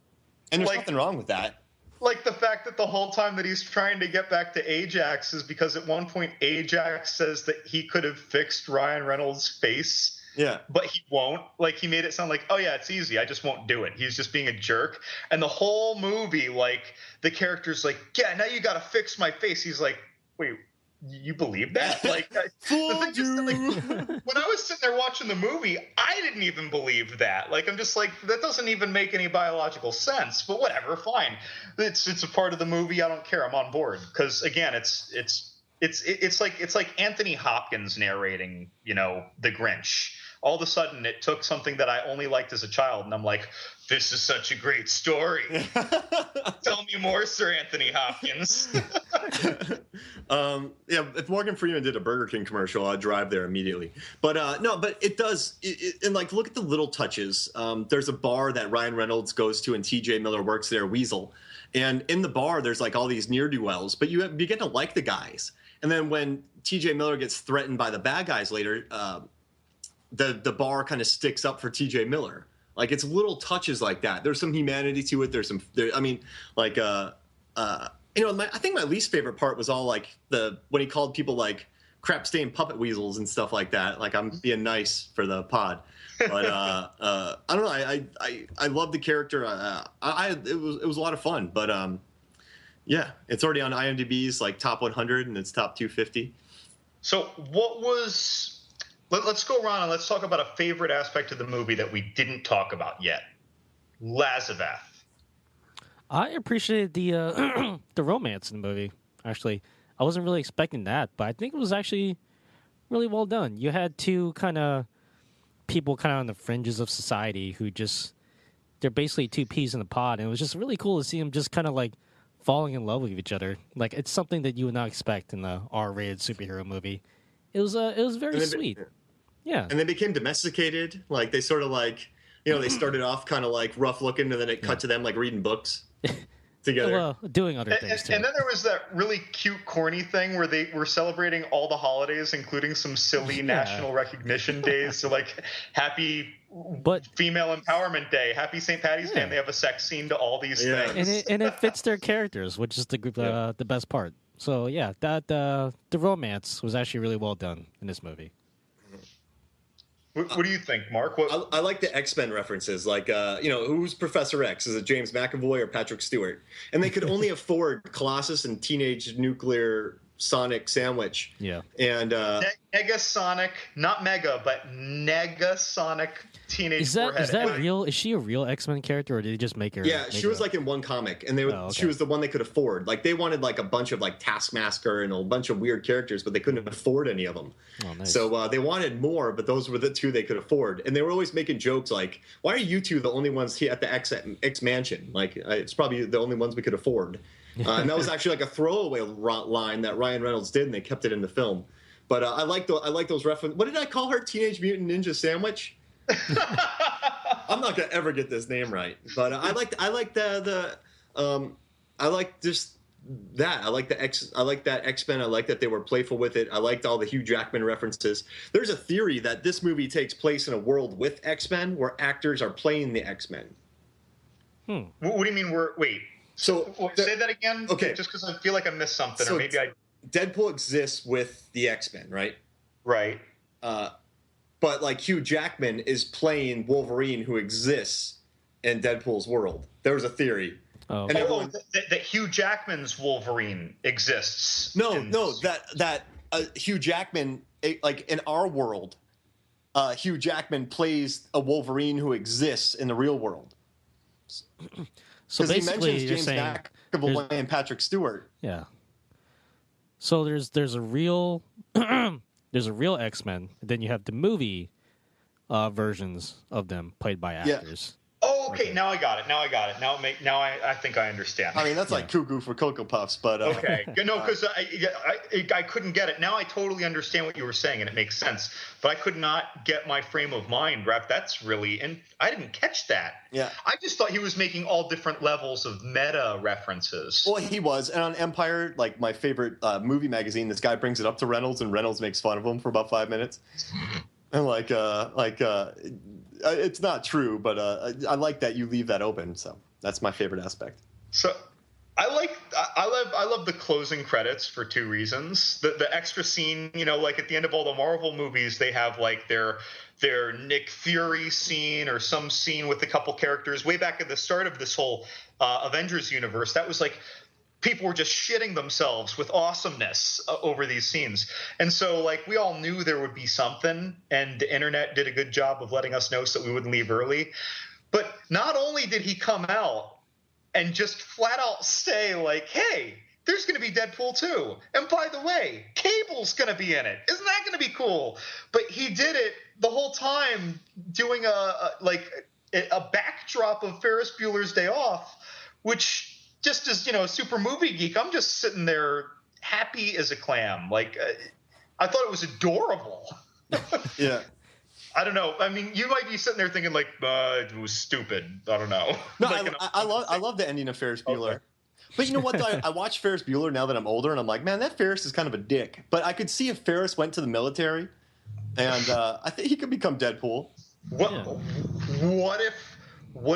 Speaker 2: there's nothing wrong with that.
Speaker 3: Like the fact that the whole time that he's trying to get back to Ajax is because at one point Ajax says that he could have fixed Ryan Reynolds' face.
Speaker 2: Yeah.
Speaker 3: But he won't. Like he made it sound like, oh yeah, it's easy. I just won't do it. He's just being a jerk. And the whole movie, like the character's like, yeah, now you got to fix my face. He's like, wait, you believe that? Like, the thing is that, like, when I was sitting there watching the movie, I didn't even believe that. Like, I'm just like, that doesn't even make any biological sense. But whatever, fine. It's a part of the movie. I don't care. I'm on board because again, it's like Anthony Hopkins narrating, The Grinch. All of a sudden, it took something that I only liked as a child, and I'm like, this is such a great story. Tell me more, Sir Anthony Hopkins.
Speaker 2: Yeah, if Morgan Freeman did a Burger King commercial, I'd drive there immediately. But no, but it does. And like, look at the little touches. There's a bar that Ryan Reynolds goes to, and T.J. Miller works there, Weasel. And in the bar, there's like all these ne'er-do-wells, but you begin to like the guys. And then when T.J. Miller gets threatened by the bad guys later, the bar kind of sticks up for T.J. Miller. Like it's little touches like that. There's some humanity to it. I think my least favorite part was all like when he called people like crap stained puppet weasels and stuff like that. Like I'm being nice for the pod, but I don't know. I love the character. It was a lot of fun. But yeah, it's already on IMDb's like top 100 and it's top 250.
Speaker 3: So what was? Let's go around and let's talk about a favorite aspect of the movie that we didn't talk about yet. Lazarus.
Speaker 1: I appreciated the the romance in the movie. Actually, I wasn't really expecting that, but I think it was actually really well done. You had two kind of people kind of on the fringes of society who they're basically two peas in a pod, and it was just really cool to see them just kind of like falling in love with each other. Like it's something that you would not expect in a R-rated superhero movie. It was very sweet. Yeah.
Speaker 2: And they became domesticated. Like they sort of like, they started off kind of like rough looking, and then it cut to them like reading books together.
Speaker 1: Well, doing other things too.
Speaker 3: And then there was that really cute, corny thing where they were celebrating all the holidays, including some silly national recognition days. So like happy female empowerment day, happy St. Patty's Day, and they have a sex scene to all these things.
Speaker 1: And it fits their characters, which is the best part. So yeah, that the romance was actually really well done in this movie.
Speaker 3: What do you think, Mark?
Speaker 2: I like the X-Men references. Like, who's Professor X? Is it James McAvoy or Patrick Stewart? And they could only afford Colossus and Teenage Nuclear Sonic Sandwich.
Speaker 1: Yeah.
Speaker 2: And
Speaker 3: Negasonic, not Mega, but Negasonic Teenage Warhead.
Speaker 1: Is that real? Is she a real X-Men character, or did they just make her?
Speaker 2: Yeah, she was like in one comic, and she was the one they could afford. Like they wanted like a bunch of like Taskmaster and a bunch of weird characters, but they couldn't afford any of them. Oh, nice. So they wanted more, but those were the two they could afford. And they were always making jokes like, "Why are you two the only ones here at the X Mansion? Like it's probably the only ones we could afford." And that was actually like a throwaway line that Ryan Reynolds did, and they kept it in the film. But I like those references. What did I call her? Teenage Mutant Ninja Sandwich. I'm not gonna ever get this name right, but I like that X-Men. I like that they were playful with it. I liked all the Hugh Jackman references. There's a theory that this movie takes place in a world with X-Men where actors are playing the X-Men.
Speaker 3: What do you mean? So say that again.
Speaker 2: Okay,
Speaker 3: just because I feel like I missed something, or maybe
Speaker 2: Deadpool exists with the X-Men, right?
Speaker 3: Right.
Speaker 2: But like Hugh Jackman is playing Wolverine, who exists in Deadpool's world. There was a theory.
Speaker 1: Oh,
Speaker 3: and that Hugh Jackman's Wolverine exists.
Speaker 2: No, that Hugh Jackman, like in our world, Hugh Jackman plays a Wolverine who exists in the real world.
Speaker 1: So basically,
Speaker 2: he mentions James McAvoy and Patrick Stewart.
Speaker 1: Yeah. So there's a real There's a real X-Men. Then you have the movie versions of them played by actors.
Speaker 3: Oh, okay. Now I got it. Now I think I understand.
Speaker 2: I mean, that's like cuckoo for Cocoa Puffs, but
Speaker 3: okay. No, because I couldn't get it. Now I totally understand what you were saying, and it makes sense. But I could not get my frame of mind wrapped. That's really, and I didn't catch that.
Speaker 2: Yeah.
Speaker 3: I just thought he was making all different levels of meta references.
Speaker 2: Well, he was, and on Empire, like my favorite movie magazine, this guy brings it up to Reynolds, and Reynolds makes fun of him for about 5 minutes. And it's not true, but I like that you leave that open. So that's my favorite aspect.
Speaker 3: So I love the closing credits for two reasons. The extra scene, like at the end of all the Marvel movies, they have like their Nick Fury scene or some scene with a couple characters. Way back at the start of this whole Avengers universe, that was like people were just shitting themselves with awesomeness over these scenes. And so like we all knew there would be something, and the internet did a good job of letting us know so we wouldn't leave early. But not only did he come out and just flat out say like, hey, there's going to be Deadpool 2. And by the way, Cable's going to be in it. Isn't that going to be cool? But he did it the whole time doing a backdrop of Ferris Bueller's Day Off, which just as, super movie geek, I'm just sitting there happy as a clam. Like, I thought it was adorable.
Speaker 2: Yeah.
Speaker 3: I don't know. I mean, you might be sitting there thinking like, it was stupid. I don't know.
Speaker 2: No, I love the ending of Ferris Bueller. Okay. But you know what, though? I watch Ferris Bueller now that I'm older, and I'm like, man, that Ferris is kind of a dick. But I could see if Ferris went to the military, and I think he could become Deadpool.
Speaker 3: What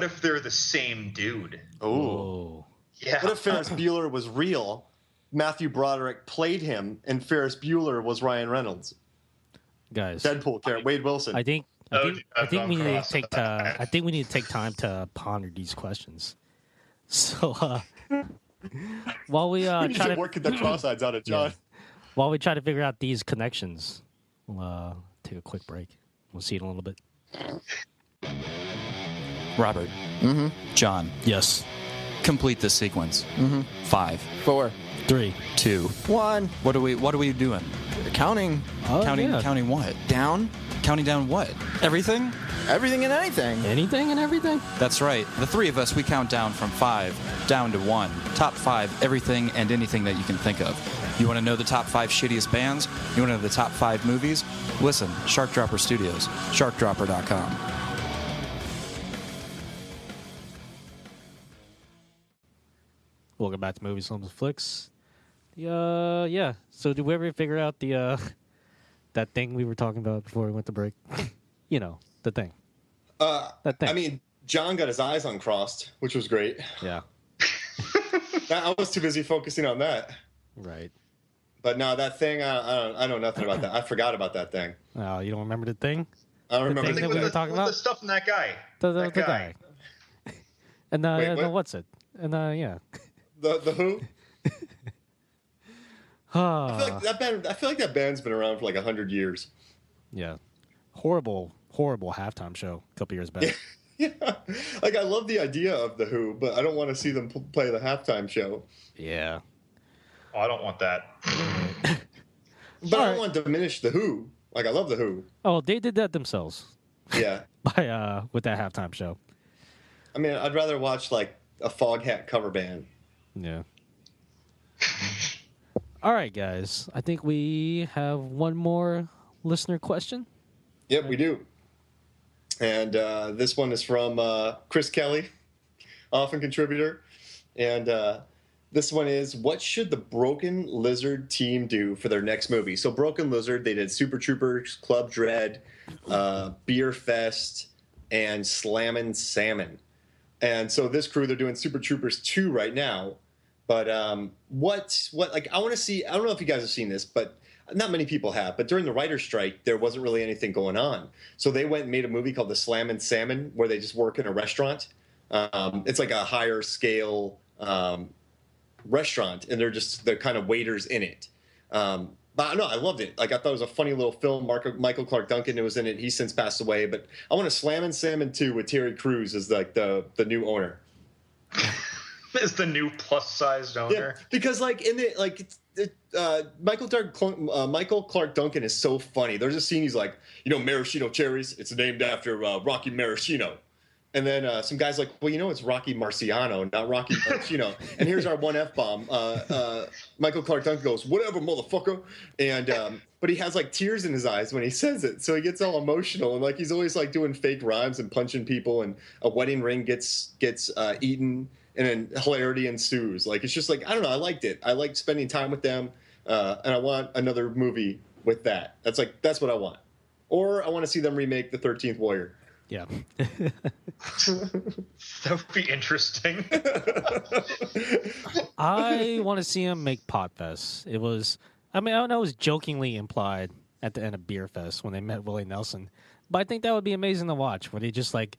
Speaker 3: if they're the same dude?
Speaker 2: Oh.
Speaker 3: Yeah.
Speaker 2: What if Ferris Bueller was real? Matthew Broderick played him, and Ferris Bueller was Ryan Reynolds.
Speaker 1: Guys,
Speaker 2: Deadpool character Wade Wilson.
Speaker 1: I think we need to take time to ponder these questions. So while we try to
Speaker 2: work the cross-eyes out of John,
Speaker 1: while we try to figure out these connections, we'll take a quick break. We'll see you in a little bit.
Speaker 4: Robert.
Speaker 5: Mm-hmm.
Speaker 4: John.
Speaker 1: Yes.
Speaker 4: Complete this sequence.
Speaker 5: Mm-hmm.
Speaker 4: 5,
Speaker 5: 4,
Speaker 1: 3,
Speaker 5: 2, 1.
Speaker 4: What are we doing?
Speaker 5: Counting.
Speaker 4: Counting what?
Speaker 5: Down.
Speaker 4: Counting down what? Everything?
Speaker 5: Everything and anything.
Speaker 1: Anything and everything?
Speaker 4: That's right. The three of us, we count down from 5 down to 1. Top 5, everything and anything that you can think of. You want to know the top 5 shittiest bands? You want to know the top 5 movies? Listen, Shark Dropper Studios, sharkdropper.com.
Speaker 1: Welcome back to Movies, Films, and Flicks. Yeah. So did we ever figure out the that thing we were talking about before we went to break? The thing. That thing.
Speaker 2: I mean, John got his eyes uncrossed, which was great.
Speaker 1: Yeah.
Speaker 2: I was too busy focusing on that.
Speaker 1: Right.
Speaker 2: But no, that thing, I know nothing about that. I forgot about that thing.
Speaker 1: Oh, you don't remember the thing?
Speaker 2: I don't remember
Speaker 1: the thing that we were talking about?
Speaker 3: The stuff in that guy.
Speaker 1: The guy. And
Speaker 2: Wait,
Speaker 1: what's it? And yeah.
Speaker 2: The Who?
Speaker 1: I
Speaker 2: feel like that band's been around for like 100 years.
Speaker 1: Yeah. Horrible halftime show a couple years back.
Speaker 2: Yeah. Like, I love the idea of The Who, but I don't want to see them play the halftime show.
Speaker 1: Yeah.
Speaker 3: Oh, I don't want that.
Speaker 2: But I don't want to diminish The Who. Like, I love The Who.
Speaker 1: Oh, they did that themselves.
Speaker 2: Yeah.
Speaker 1: With that halftime show.
Speaker 2: I mean, I'd rather watch, like, a Foghat cover band.
Speaker 1: Yeah. All right, guys. I think we have one more listener question.
Speaker 2: Yep, we do. And this one is from Chris Kelly, often contributor. And this one is, what should the Broken Lizard team do for their next movie? So Broken Lizard, they did Super Troopers, Club Dread, Beer Fest, and Slammin' Salmon. And so this crew, they're doing Super Troopers 2 right now. But what like, I want to see, I don't know if you guys have seen this, but not many people have, but during the writer's strike, there wasn't really anything going on. So they went and made a movie called The Slammin' Salmon, where they just work in a restaurant. It's like a higher scale restaurant, and they're kind of waiters in it. But no, I loved it. Like, I thought it was a funny little film. Michael Clark Duncan was in it. He's since passed away. But I want a Slammin' Salmon 2 with Terry Crews as like the new owner.
Speaker 3: Is the new plus-sized owner.
Speaker 2: Yeah, because like in the Michael Clark Duncan is so funny. There's a scene he's like, maraschino cherries. It's named after Rocky Maraschino. And then some guy's like, well, it's Rocky Marciano, not Rocky Maraschino. And here's our one F-bomb. Michael Clark Duncan goes, whatever, motherfucker. And but he has like tears in his eyes when he says it. So he gets all emotional. And like he's always like doing fake rhymes and punching people. And a wedding ring gets eaten. And then hilarity ensues. Like, it's just like, I don't know. I liked it. I liked spending time with them. And I want another movie with that. That's what I want. Or I want to see them remake The 13th Warrior.
Speaker 1: Yeah.
Speaker 3: That would be interesting.
Speaker 1: I want to see him make Pot Fest. I know it was jokingly implied at the end of Beer Fest when they met Willie Nelson. But I think that would be amazing to watch, where they just like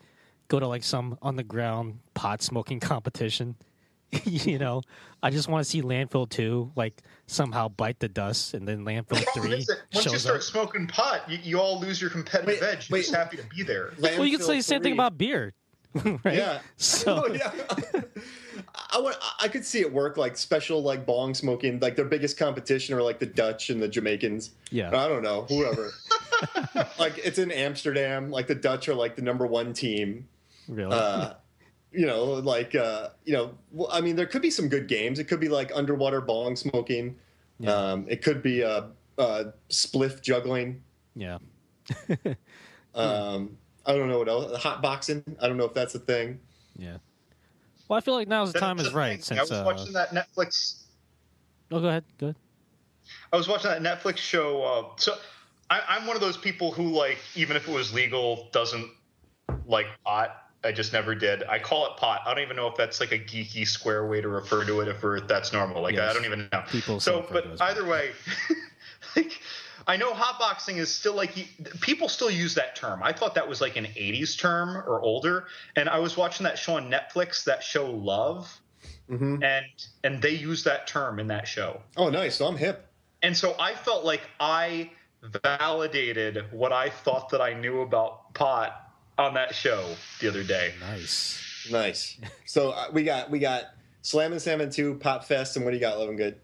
Speaker 1: go to like some underground pot smoking competition. I just want to see Landfill 2 like somehow bite the dust, and then Landfill 3
Speaker 3: once you start
Speaker 1: up.
Speaker 3: smoking pot, you all lose your competitive edge. You're just happy to be there.
Speaker 1: Well, you could say the same thing about beer. Right?
Speaker 2: Yeah.
Speaker 1: So
Speaker 2: yeah. I could see it work, like special like bong smoking, like their biggest competition are like the Dutch and the Jamaicans.
Speaker 1: Yeah.
Speaker 2: I don't know, whoever. Like it's in Amsterdam, like the Dutch are like the number one team.
Speaker 1: really.
Speaker 2: I mean, there could be some good games. It could be like underwater bong smoking.
Speaker 1: Yeah.
Speaker 2: It could be spliff juggling.
Speaker 1: Yeah.
Speaker 2: I don't know what else. Hot boxing. I don't know if that's a thing.
Speaker 1: Yeah. Well, I feel like now's the time is right.
Speaker 3: I
Speaker 1: Since
Speaker 3: was watching that Netflix.
Speaker 1: Oh, go ahead.
Speaker 3: I was watching that Netflix show. So I'm one of those people who, like, even if it was legal, doesn't like pot. I just never did. I call it pot. I don't even know if that's like a geeky square way to refer to it, if that's normal. Like, yes. I don't even know. But either way, like, I know hotboxing is still like, people still use that term. I thought that was like an 80s term or older. And I was watching that show on Netflix, that show Love. Mm-hmm. And they use that term in that show.
Speaker 2: Oh, nice. So I'm hip. And
Speaker 3: so I felt like I validated what I thought that I knew about pot on that show the other day.
Speaker 2: Nice. So we got Slam and Salmon 2, Pot Fest, and what do you got, Lovin' Good?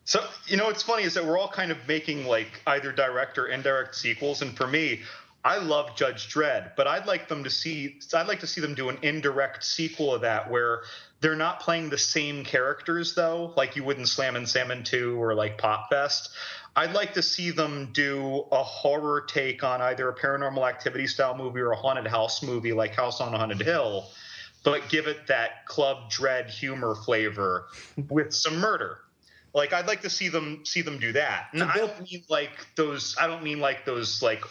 Speaker 3: So, what's funny is that we're all kind of making like either direct or indirect sequels, and for me, I love Judge Dredd, but I'd like to see them do an indirect sequel of that where they're not playing the same characters though, like you would in Slam and Salmon 2 or like Pot Fest. I'd like to see them do a horror take on either a Paranormal Activity style movie or a haunted house movie like House on Haunted Hill, but give it that Club Dread humor flavor with some murder. Like, I'd like to see them do that. And I don't mean like those like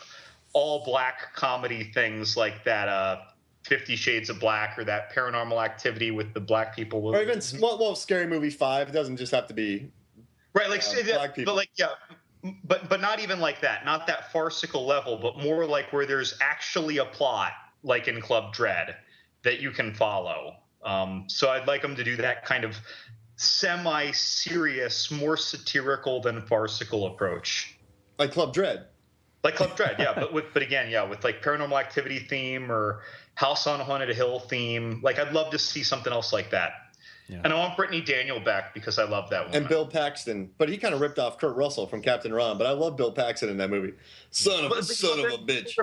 Speaker 3: all black comedy things like that 50 Shades of Black or that Paranormal Activity with the black people.
Speaker 2: Or even Scary Movie 5. It doesn't just have to be
Speaker 3: right, like
Speaker 2: black people.
Speaker 3: But like but not even like that. Not that farcical level, but more like where there's actually a plot, like in Club Dread, that you can follow. So I'd like them to do that kind of semi-serious, more satirical than farcical approach.
Speaker 2: Like Club Dread.
Speaker 3: Like Club Dread, yeah. But with like Paranormal Activity theme or House on Haunted Hill theme. Like, I'd love to see something else like that. Yeah. And I want Brittany Daniel back because I love that one.
Speaker 2: And Bill Paxton. But he kind of ripped off Kurt Russell from Captain Ron. But I love Bill Paxton in that movie. Son of a bitch.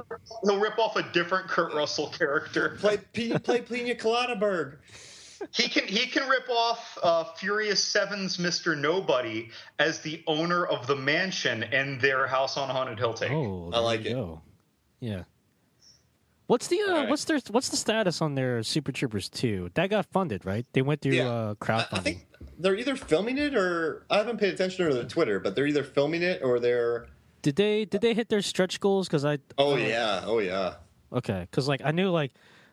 Speaker 3: He'll rip off a different Kurt Russell character.
Speaker 2: Play Pina Colada Berg.
Speaker 3: He can rip off Furious 7's Mr. Nobody as the owner of the mansion in their House on Haunted Hill take.
Speaker 1: Oh,
Speaker 2: I like it.
Speaker 1: Yeah. What's the status on their Super Troopers 2? That got funded, right? They went through crowdfunding.
Speaker 2: I think they're either filming it or I haven't paid attention to their Twitter, but they're either filming it or they're.
Speaker 1: Did they hit their stretch goals? Because
Speaker 2: Oh yeah.
Speaker 1: Okay, because like I knew like,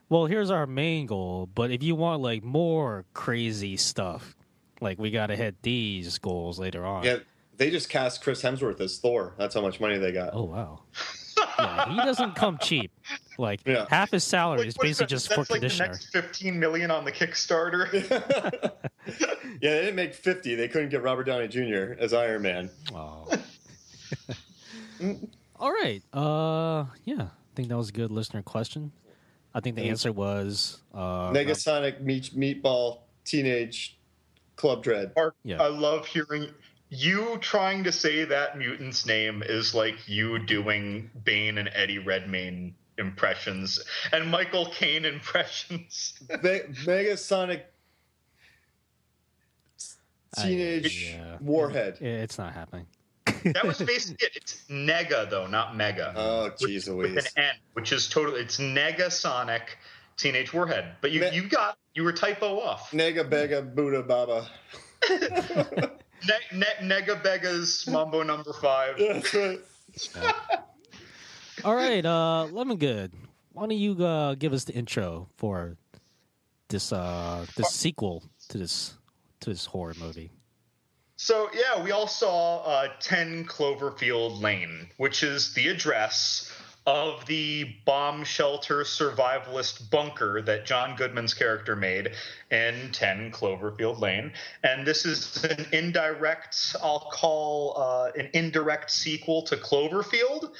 Speaker 1: well, here's our main goal, but if you want like more crazy stuff, like we got to hit these goals later on.
Speaker 2: Yeah, they just cast Chris Hemsworth as Thor. That's how much money they got.
Speaker 1: Oh wow. Yeah, he doesn't come cheap. Like half his salary is basically just for conditioner.
Speaker 3: That's like the next $15 million on the Kickstarter.
Speaker 2: Yeah, they didn't make 50. They couldn't get Robert Downey Jr. as Iron Man.
Speaker 1: Oh. All right. Yeah, I think that was a good listener question. I think the answer was
Speaker 2: Negasonic Meatball Teenage Club Dread.
Speaker 3: Mark,
Speaker 1: Yeah.
Speaker 3: I love hearing you trying to say that mutant's name is like you doing Bane and Eddie Redmayne impressions and Michael Caine impressions.
Speaker 2: Megasonic Teenage Warhead.
Speaker 1: It's not happening.
Speaker 3: That was basically it. It's Nega though, not Mega.
Speaker 2: Oh, jeez
Speaker 3: with
Speaker 2: Louise.
Speaker 3: an N, which is totally. It's Negasonic Teenage Warhead. But you were typo off.
Speaker 2: Nega Bega Buddha Baba.
Speaker 3: Nega Bega's Mambo number 5.
Speaker 2: That's right.
Speaker 1: All right, Lemon Good. Why don't you give us the intro for this sequel to this horror movie?
Speaker 3: So, yeah, we all saw 10 Cloverfield Lane, which is the address of the bomb shelter survivalist bunker that John Goodman's character made in 10 Cloverfield Lane. And this is an indirect, I'll call an indirect sequel to Cloverfield,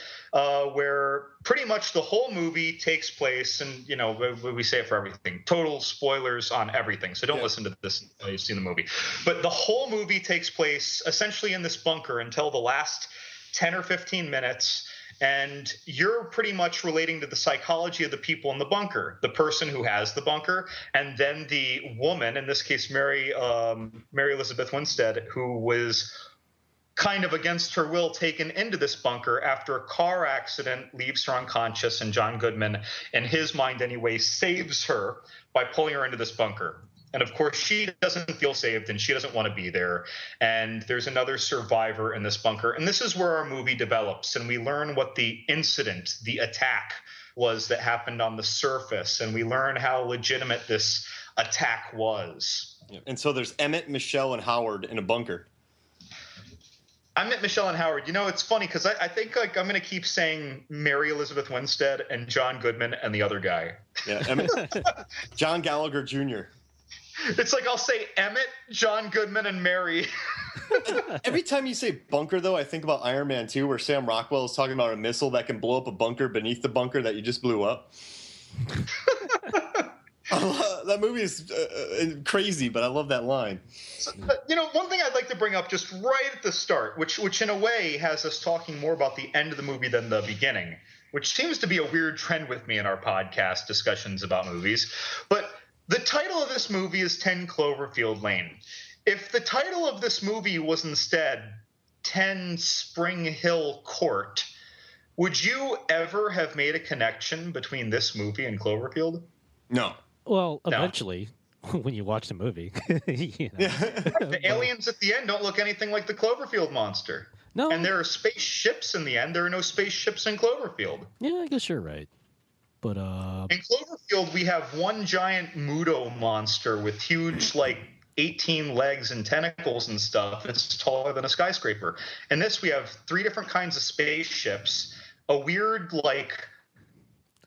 Speaker 3: where pretty much the whole movie takes place, and, you know, we say it for everything. Total spoilers on everything, so don't listen to this until you've seen the movie. But the whole movie takes place essentially in this bunker until the last 10 or 15 minutes, and you're pretty much relating to the psychology of the people in the bunker, the person who has the bunker, and then the woman, in this case Mary Elizabeth Winstead, who was kind of against her will taken into this bunker after a car accident leaves her unconscious, and John Goodman, in his mind anyway, saves her by pulling her into this bunker. And of course, she doesn't feel saved and she doesn't want to be there. And there's another survivor in this bunker. And this is where our movie develops. And we learn what the incident, the attack was that happened on the surface. And we learn how legitimate this attack was.
Speaker 2: And so there's Emmett, Michelle, and Howard in a bunker.
Speaker 3: I met Michelle and Howard. You know, it's funny because I think like I'm going to keep saying Mary Elizabeth Winstead and John Goodman and the other guy.
Speaker 2: Yeah, Emmett, John Gallagher Jr.
Speaker 3: It's like I'll say Emmett, John Goodman, and Mary.
Speaker 2: Every time you say bunker, though, I think about Iron Man 2, where Sam Rockwell is talking about a missile that can blow up a bunker beneath the bunker that you just blew up. That movie is crazy, but I love that line.
Speaker 3: So, you know, one thing I'd like to bring up just right at the start, which in a way has us talking more about the end of the movie than the beginning, which seems to be a weird trend with me in our podcast discussions about movies. But the title of this movie is 10 Cloverfield Lane. If the title of this movie was instead 10 Spring Hill Court, would you ever have made a connection between this movie and Cloverfield?
Speaker 2: No.
Speaker 1: Well, eventually, when you watch the movie. You know.
Speaker 3: The aliens at the end don't look anything like the Cloverfield monster.
Speaker 1: No.
Speaker 3: And there are spaceships in the end. There are no spaceships in Cloverfield.
Speaker 1: Yeah, I guess you're right. But
Speaker 3: in Cloverfield, we have one giant Muto monster with huge, like, 18 legs and tentacles and stuff. It's taller than a skyscraper. In this, we have 3 different kinds of spaceships, a weird, like,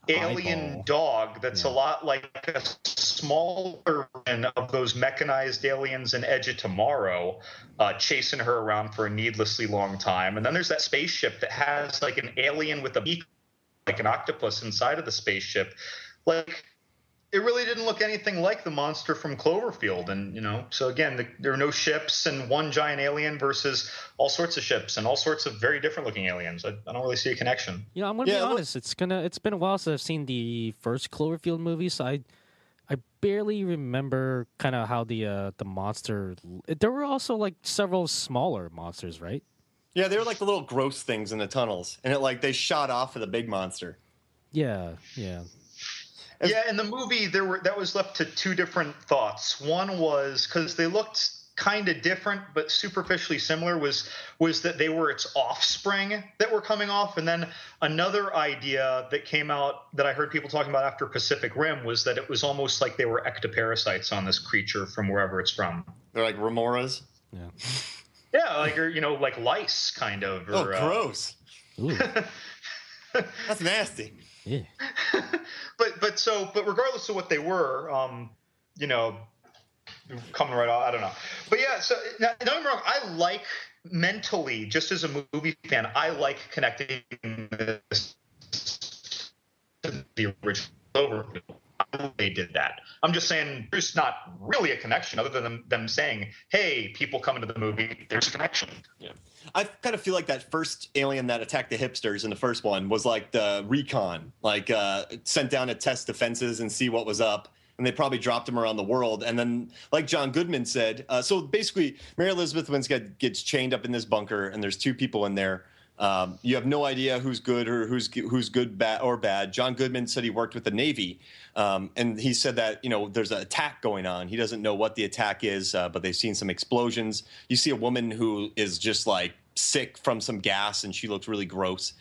Speaker 3: alien dog that's a lot like a smaller version of those mechanized aliens in Edge of Tomorrow, chasing her around for a needlessly long time. And then there's that spaceship that has, like, an alien with a beak, like an octopus inside of the spaceship. Like, it really didn't look anything like the monster from Cloverfield. And, you know, so again, there are no ships and one giant alien versus all sorts of ships and all sorts of very different looking aliens. I don't really see a connection.
Speaker 1: you know, I'm gonna be honest. It's been a while since I've seen the first Cloverfield movie, so I barely remember kind of how the monster. There were also like several smaller monsters, right?
Speaker 2: Yeah, they were like the little gross things in the tunnels, and they shot off of the big monster.
Speaker 1: Yeah.
Speaker 3: Yeah, in the movie that was left to 2 different thoughts. One was because they looked kind of different but superficially similar was that they were its offspring that were coming off. And then another idea that came out that I heard people talking about after Pacific Rim was that it was almost like they were ectoparasites on this creature from wherever it's from.
Speaker 2: They're like remoras.
Speaker 1: Yeah.
Speaker 3: Yeah, like, or, you know, like lice kind of. Or,
Speaker 2: gross.
Speaker 1: Ooh.
Speaker 2: That's nasty.
Speaker 1: Yeah.
Speaker 3: But regardless of what they were, you know, coming right off, I don't know. But yeah, so now, don't get me wrong, I like mentally, just as a movie fan, I like connecting this to the original Cloverfield. they did that. I'm just saying there's not really a connection other than them saying, hey, people come into the movie, there's a connection.
Speaker 2: Yeah. I kind of feel like that first alien that attacked the hipsters in the first one was like the recon, like sent down to test defenses and see what was up. And they probably dropped him around the world. And then, like John Goodman said, so basically Mary Elizabeth Winstead gets chained up in this bunker, and there's two people in there. You have no idea who's good or who's good, bad, or bad. John Goodman said he worked with the Navy, and he said that there's an attack going on. He doesn't know what the attack is, but they've seen some explosions. You see a woman who is just like sick from some gas, and she looks really gross.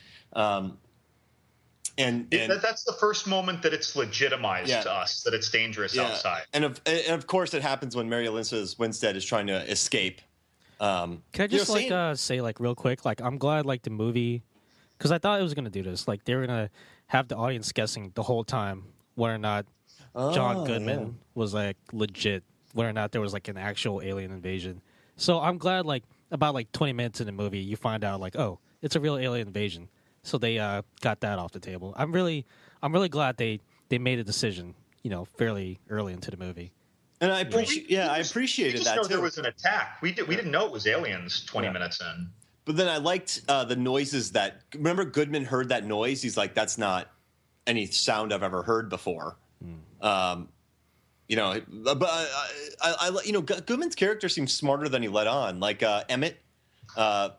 Speaker 2: And
Speaker 3: that's the first moment that it's legitimized to us that it's dangerous outside.
Speaker 2: And of course, it happens when Mary Elizabeth Winstead is trying to escape.
Speaker 1: Can I just say like real quick, like I'm glad like the movie, because I thought it was gonna do this. Like they were gonna have the audience guessing the whole time whether or not John Goodman was like legit, whether or not there was like an actual alien invasion. So I'm glad like about like 20 minutes in the movie you find out like, oh, it's a real alien invasion. So they got that off the table. I'm really glad they made a decision, fairly early into the movie.
Speaker 2: And I appreciated that
Speaker 3: know
Speaker 2: too.
Speaker 3: There was an attack. We didn't know it was aliens 20 minutes in.
Speaker 2: But then I liked the noises that. Remember, Goodman heard that noise. He's like, "That's not any sound I've ever heard before." But Goodman's character seems smarter than he let on. Like Emmett, the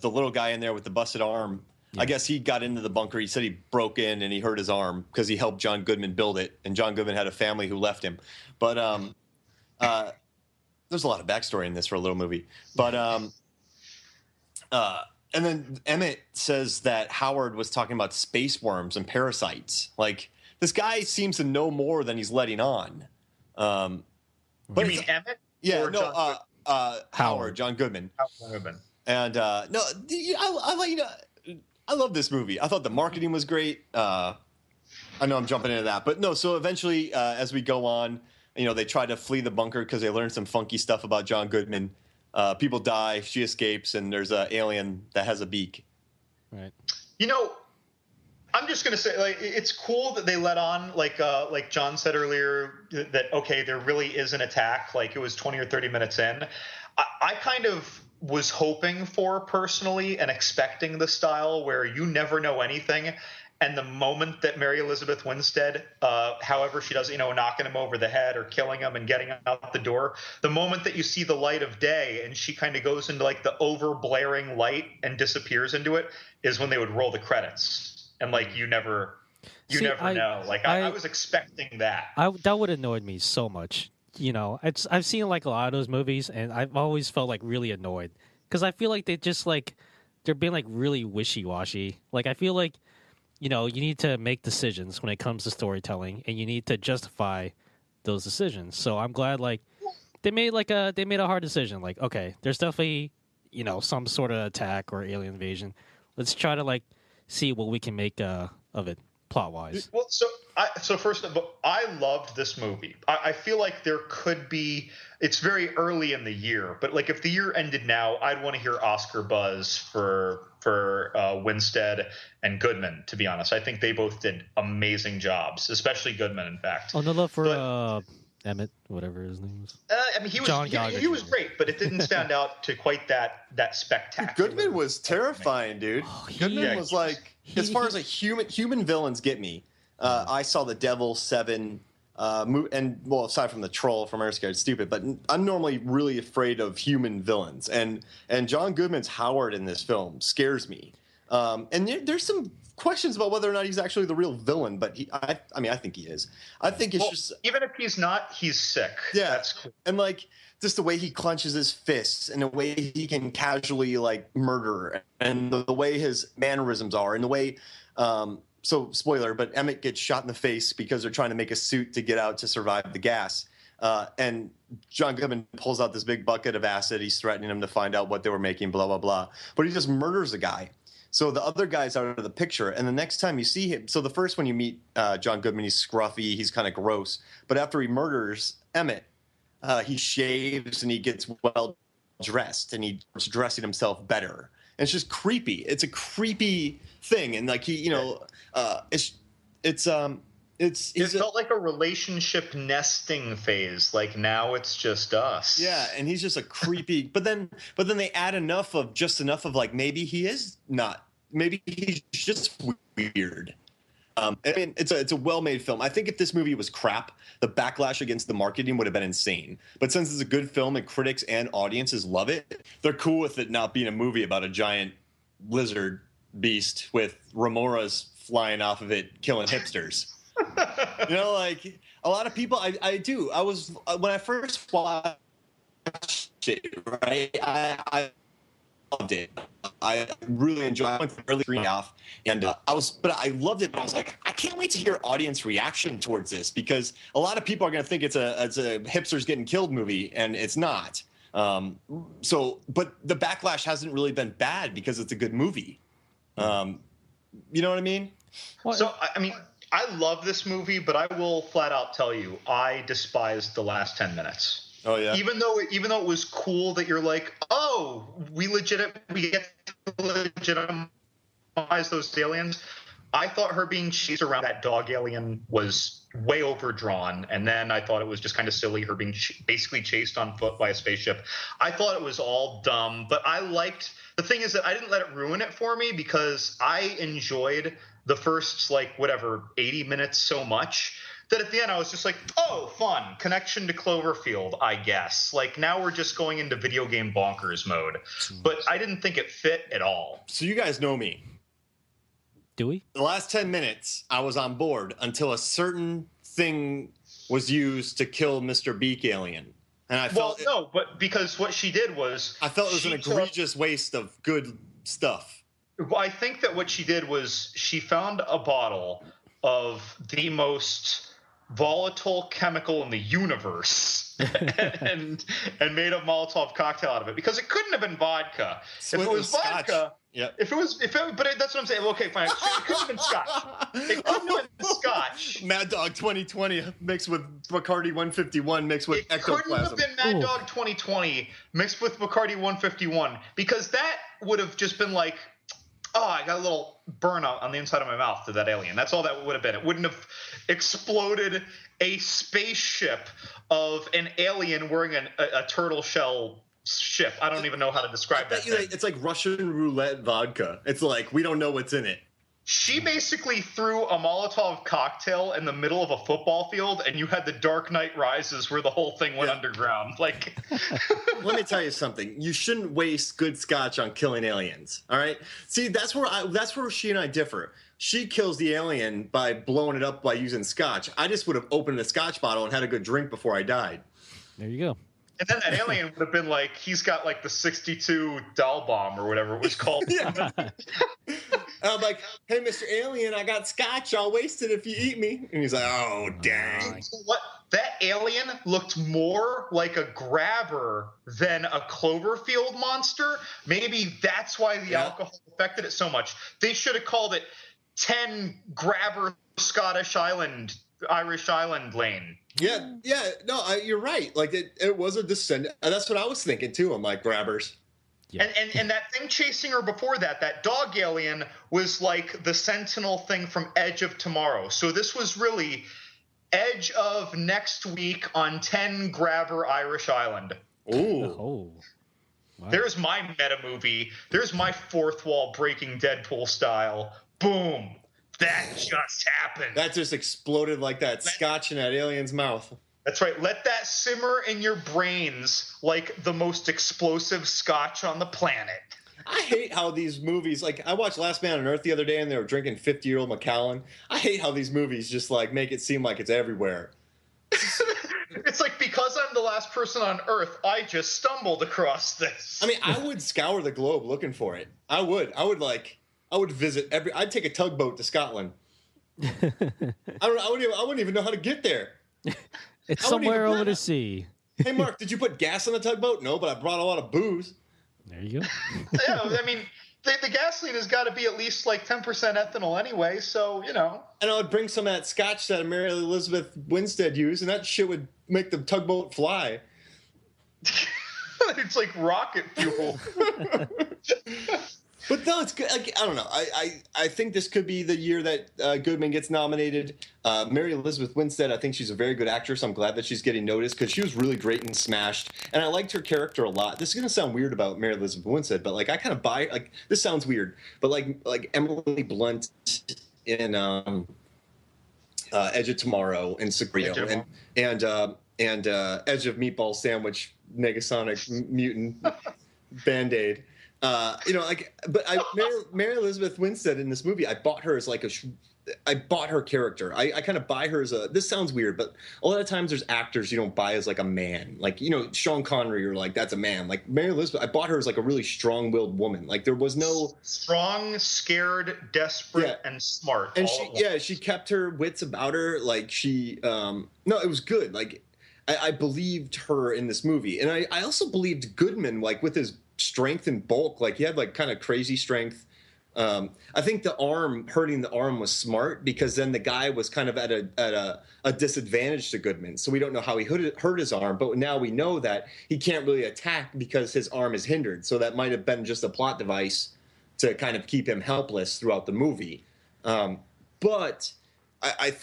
Speaker 2: little guy in there with the busted arm. Yeah. I guess he got into the bunker. He said he broke in and he hurt his arm because he helped John Goodman build it. And John Goodman had a family who left him. But there's a lot of backstory in this for a little movie. But and then Emmett says that Howard was talking about space worms and parasites. Like, this guy seems to know more than he's letting on. But
Speaker 3: you mean Emmett?
Speaker 2: Yeah, Howard, John Goodman.
Speaker 3: Howard Goodman.
Speaker 2: And I love this movie. I thought the marketing was great. I know I'm jumping into that, but no. So eventually, as we go on, they try to flee the bunker because they learn some funky stuff about John Goodman. People die. She escapes, and there's an alien that has a beak.
Speaker 1: Right.
Speaker 3: I'm just gonna say, like, it's cool that they let on, like John said earlier, that okay, there really is an attack. Like, it was 20 or 30 minutes in. I kind of was hoping for personally and expecting the style where you never know anything, and the moment that Mary Elizabeth Winstead, however she does it, knocking him over the head or killing him and getting him out the door, the moment that you see the light of day and she kind of goes into like the over blaring light and disappears into it is when they would roll the credits. And like you never know. Like I was expecting that.
Speaker 1: That would annoy me so much. I've seen like a lot of those movies, and I've always felt like really annoyed because I feel like they just like they're being like really wishy-washy. Like I feel like you need to make decisions when it comes to storytelling, and you need to justify those decisions. So I'm glad like they made a hard decision. Like, okay, there's definitely some sort of attack or alien invasion. Let's try to like see what we can make of it plot wise.
Speaker 3: Well, so first of all, I loved this movie. I feel like there could be. It's very early in the year, but like if the year ended now, I'd want to hear Oscar buzz for Winstead and Goodman. To be honest, I think they both did amazing jobs, especially Goodman. In fact,
Speaker 1: no love for Emmett, whatever his name was.
Speaker 3: He was great, but it didn't stand out to quite that spectacular.
Speaker 2: Dude, Goodman was terrifying, dude. Goodman was like, as far as a human villains get me. I saw The Devil, Seven, and well, aside from the troll from Are Scared Stupid, but I'm normally really afraid of human villains, and John Goodman's Howard in this film scares me. And there's some questions about whether or not he's actually the real villain, but I think he is. I think it's just
Speaker 3: even if he's not, he's sick.
Speaker 2: Yeah,
Speaker 3: that's cool. And
Speaker 2: like just the way he clenches his fists and the way he can casually like murder, and the way his mannerisms are, and the way. So spoiler, but Emmett gets shot in the face because they're trying to make a suit to get out to survive the gas. And John Goodman pulls out this big bucket of acid. He's threatening him to find out what they were making, blah, blah, blah. But he just murders a guy. So the other guy's out of the picture. And the next time you see him, so the first when you meet John Goodman, he's scruffy, he's kind of gross. But after he murders Emmett, he shaves and he gets well dressed and he starts dressing himself better. And it's just creepy. It's a creepy thing. And like he,
Speaker 3: It felt like a relationship nesting phase. Like now it's just us.
Speaker 2: Yeah, and he's just a creepy. But then they add enough of like maybe he is not. Maybe he's just weird. I mean, it's a well-made film. I think if this movie was crap, the backlash against the marketing would have been insane. But since it's a good film and critics and audiences love it, they're cool with it not being a movie about a giant lizard beast with remoras flying off of it killing hipsters. You know, like a lot of people. I was when I first watched it, right? I loved it. I really enjoyed it. I went to the early screen off, and but I loved it. But I was like, I can't wait to hear audience reaction towards this because a lot of people are going to think it's a hipsters getting killed movie, and it's not. But the backlash hasn't really been bad because it's a good movie. You know what I mean?
Speaker 3: So I mean, I love this movie, but I will flat out tell you, I despised the last 10 minutes.
Speaker 2: Oh yeah.
Speaker 3: Even though it was cool that you're like, oh, we get to legitimize those aliens. I thought her being chased around that dog alien was way overdrawn, and then I thought it was just kind of silly, her being basically chased on foot by a spaceship. I thought it was all dumb, but I liked. The thing is that I didn't let it ruin it for me because I enjoyed the first 80 minutes so much that at the end I was just like, oh, fun, connection to Cloverfield, I guess. Like now we're just going into video game bonkers mode. But I didn't think it fit at all.
Speaker 2: So you guys know me.
Speaker 1: Do we?
Speaker 2: The last 10 minutes, I was on board until a certain thing was used to kill Mr. Beak Alien. And I felt
Speaker 3: but because what she did was
Speaker 2: I felt it was an egregious waste of good stuff.
Speaker 3: Well, I think that what she did was she found a bottle of the most volatile chemical in the universe and made a Molotov cocktail out of it because it couldn't have been vodka. If it was vodka,
Speaker 2: yep.
Speaker 3: But that's what I'm saying. Okay, fine. It couldn't have been scotch. It couldn't have been scotch.
Speaker 2: Mad Dog 2020 mixed with Bacardi 151 mixed with ectoplasm.
Speaker 3: It couldn't have been Mad Dog 2020 mixed with Bacardi 151 because that would have just been like, oh, I got a little burn on the inside of my mouth to that alien. That's all that would have been. It wouldn't have exploded a spaceship of an alien wearing a turtle shell ship. I don't even know how to describe that thing.
Speaker 2: It's like Russian roulette vodka. It's like we don't know what's in it.
Speaker 3: She basically threw a Molotov cocktail in the middle of a football field, and you had the Dark Knight Rises where the whole thing went underground. Like,
Speaker 2: let me tell you something. You shouldn't waste good scotch on killing aliens. All right. See, that's where she and I differ. She kills the alien by blowing it up by using scotch. I just would have opened the scotch bottle and had a good drink before I died.
Speaker 1: There you go.
Speaker 3: And then that alien would have been like, he's got like the 62 doll bomb or whatever it was called.
Speaker 2: Yeah. I'm like, hey, Mr. Alien, I got scotch. I'll waste it if you eat me. And he's like, oh, dang.
Speaker 3: What? That alien looked more like a grabber than a Cloverfield monster. Maybe that's why the alcohol affected it so much. They should have called it 10 grabber Irish Island Lane.
Speaker 2: Yeah, no, you're right. Like it was a descendant. That's what I was thinking too. I'm like grabbers.
Speaker 3: Yeah. And that thing chasing her before that dog alien was like the Sentinel thing from Edge of Tomorrow. So this was really Edge of next week on 10 grabber Irish Island.
Speaker 2: Ooh.
Speaker 1: Oh. Wow.
Speaker 3: There's my meta movie. There's my fourth wall breaking Deadpool style. Boom. That just happened.
Speaker 2: That just exploded like that scotch in that alien's mouth.
Speaker 3: That's right. Let that simmer in your brains like the most explosive scotch on the planet.
Speaker 2: I hate how these movies, like I watched Last Man on Earth the other day and they were drinking 50-year-old Macallan. I hate how these movies just like make it seem like it's everywhere.
Speaker 3: It's like, because I'm the last person on Earth, I just stumbled across this.
Speaker 2: I mean, I would scour the globe looking for it. I would visit I'd take a tugboat to Scotland. I wouldn't even know how to get there.
Speaker 1: It's somewhere over the sea.
Speaker 2: Hey, Mark, did you put gas on the tugboat? No, but I brought a lot of booze.
Speaker 1: There you go.
Speaker 3: Yeah, I mean, the gasoline has got to be at least like 10% ethanol anyway, so, you know.
Speaker 2: And I would bring some of that scotch that Mary Elizabeth Winstead used, and that shit would make the tugboat fly.
Speaker 3: It's like rocket fuel.
Speaker 2: But no, it's good. Like, I don't know. I think this could be the year that Goodman gets nominated. Mary Elizabeth Winstead, I think she's a very good actress. I'm glad that she's getting noticed because she was really great in Smashed, and I liked her character a lot. This is gonna sound weird about Mary Elizabeth Winstead, but like I kind of buy like this sounds weird, but like Emily Blunt in Edge of Tomorrow and Sicario and Edge of Meatball Sandwich, Negasonic Mutant Band-Aid. Mary Elizabeth Winstead in this movie, I bought her as I bought her character. I kind of buy her as this sounds weird, but a lot of times there's actors you don't buy as like a man. Like, Sean Connery, you're like, that's a man. Like Mary Elizabeth, I bought her as like a really strong-willed woman. Like there was no...
Speaker 3: Strong, scared, desperate, and smart.
Speaker 2: And she kept her wits about her. Like she... no, it was good. Like I believed her in this movie. And I also believed Goodman, like with his strength and bulk. Like he had like kind of crazy strength. I think hurting the arm was smart because then the guy was kind of at a disadvantage to Goodman. So we don't know how he hurt his arm, but now we know that he can't really attack because his arm is hindered. So that might have been just a plot device to kind of keep him helpless throughout the movie. But I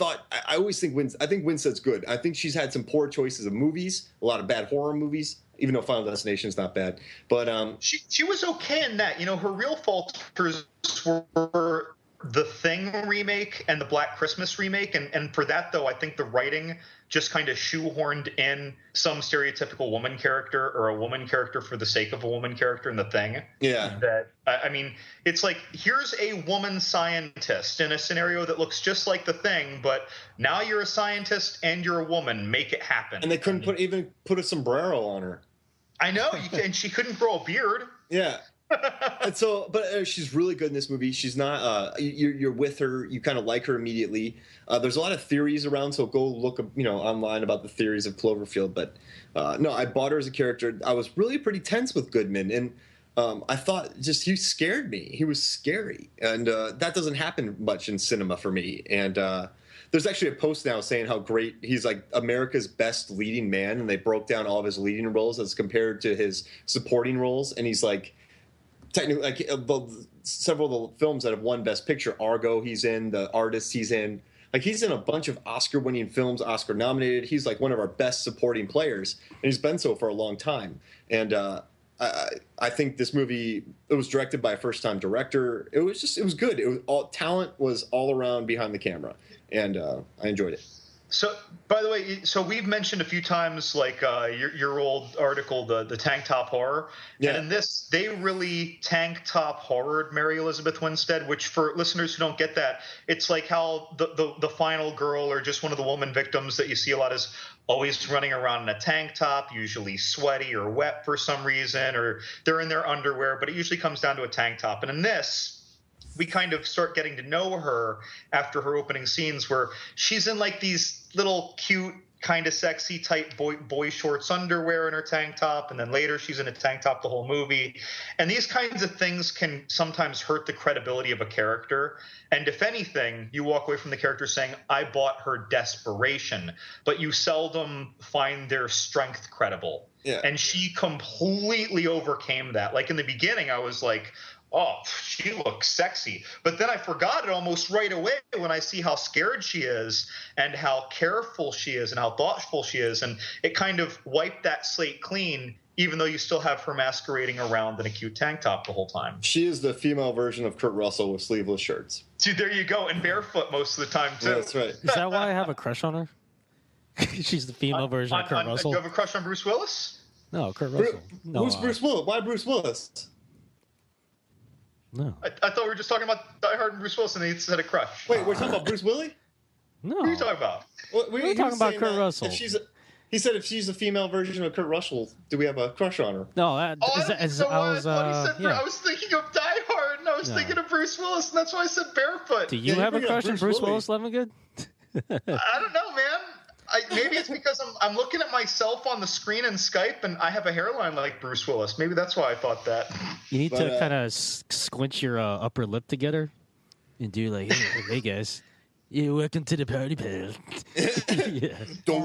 Speaker 2: always think Winstead's good. I think she's had some poor choices of movies, a lot of bad horror movies. Even though Final Destination is not bad, but
Speaker 3: she was okay in that. Her real falters were the Thing remake and the Black Christmas remake, and for that though, I think the writing just kind of shoehorned in some stereotypical woman character or a woman character for the sake of a woman character in the Thing.
Speaker 2: Yeah.
Speaker 3: That I mean, it's like here's a woman scientist in a scenario that looks just like the Thing, but now you're a scientist and you're a woman. Make it happen.
Speaker 2: And they couldn't put a sombrero on her.
Speaker 3: I know, and she couldn't grow a beard.
Speaker 2: Yeah. And so, but she's really good in this movie. She's not. You're with her. You kind of like her immediately. There's a lot of theories around, so go look, online about the theories of Cloverfield. But no, I bought her as a character. I was really pretty tense with Goodman, and I thought he scared me. He was scary, and that doesn't happen much in cinema for me. And there's actually a post now saying how great he's like America's best leading man, and they broke down all of his leading roles as compared to his supporting roles, and he's like. Technically, like several of the films that have won Best Picture, Argo, he's in, The Artist, he's in. Like, he's in a bunch of Oscar-winning films, Oscar-nominated. He's like one of our best supporting players, and he's been so for a long time. And I think this movie, it was directed by a first-time director. It was good. Talent was all around behind the camera, and I enjoyed it.
Speaker 3: So, by the way, we've mentioned a few times, like your old article, the tank top horror. Yeah. And in this, they really tank top horrored Mary Elizabeth Winstead, which for listeners who don't get that, it's like how the final girl or just one of the woman victims that you see a lot is always running around in a tank top, usually sweaty or wet for some reason, or they're in their underwear, but it usually comes down to a tank top. And in this, we kind of start getting to know her after her opening scenes where she's in like these little cute kind of sexy tight boy shorts underwear in her tank top, and then later she's in a tank top the whole movie. And these kinds of things can sometimes hurt the credibility of a character, and if anything, you walk away from the character saying, I bought her desperation, but you seldom find their strength credible.
Speaker 2: Yeah.
Speaker 3: And she completely overcame that. Like in the beginning, I was like, oh, she looks sexy. But then I forgot it almost right away when I see how scared she is and how careful she is and how thoughtful she is. And it kind of wiped that slate clean, even though you still have her masquerading around in a cute tank top the whole time.
Speaker 2: She is the female version of Kurt Russell with sleeveless shirts.
Speaker 3: Dude, there you go. And barefoot most of the time, too.
Speaker 2: Yeah, that's right.
Speaker 1: Is that why I have a crush on her? She's the female version of Kurt Russell.
Speaker 3: Do you have a crush on Bruce Willis?
Speaker 1: No, Kurt Russell. No,
Speaker 2: who's Bruce Willis? Why Bruce Willis?
Speaker 1: No.
Speaker 3: I thought we were just talking about Die Hard and Bruce Willis, and he said a crush.
Speaker 2: Wait, we're talking about Bruce Willis?
Speaker 1: No.
Speaker 3: What are you talking about?
Speaker 1: We're talking about Kurt Russell.
Speaker 2: He said if she's a female version of Kurt Russell, do we have a crush on her?
Speaker 1: No,
Speaker 3: I was thinking of Die Hard, and I was thinking of Bruce Willis, and that's why I said barefoot.
Speaker 1: Do you have a crush on Bruce Willis, Lemongood?
Speaker 3: I don't know, man. Maybe it's because I'm looking at myself on the screen in Skype, and I have a hairline like Bruce Willis. Maybe that's why I thought that.
Speaker 1: You need to kind of squinch your upper lip together and do like, hey guys, welcome to the party, pal.
Speaker 2: Yeah. Don't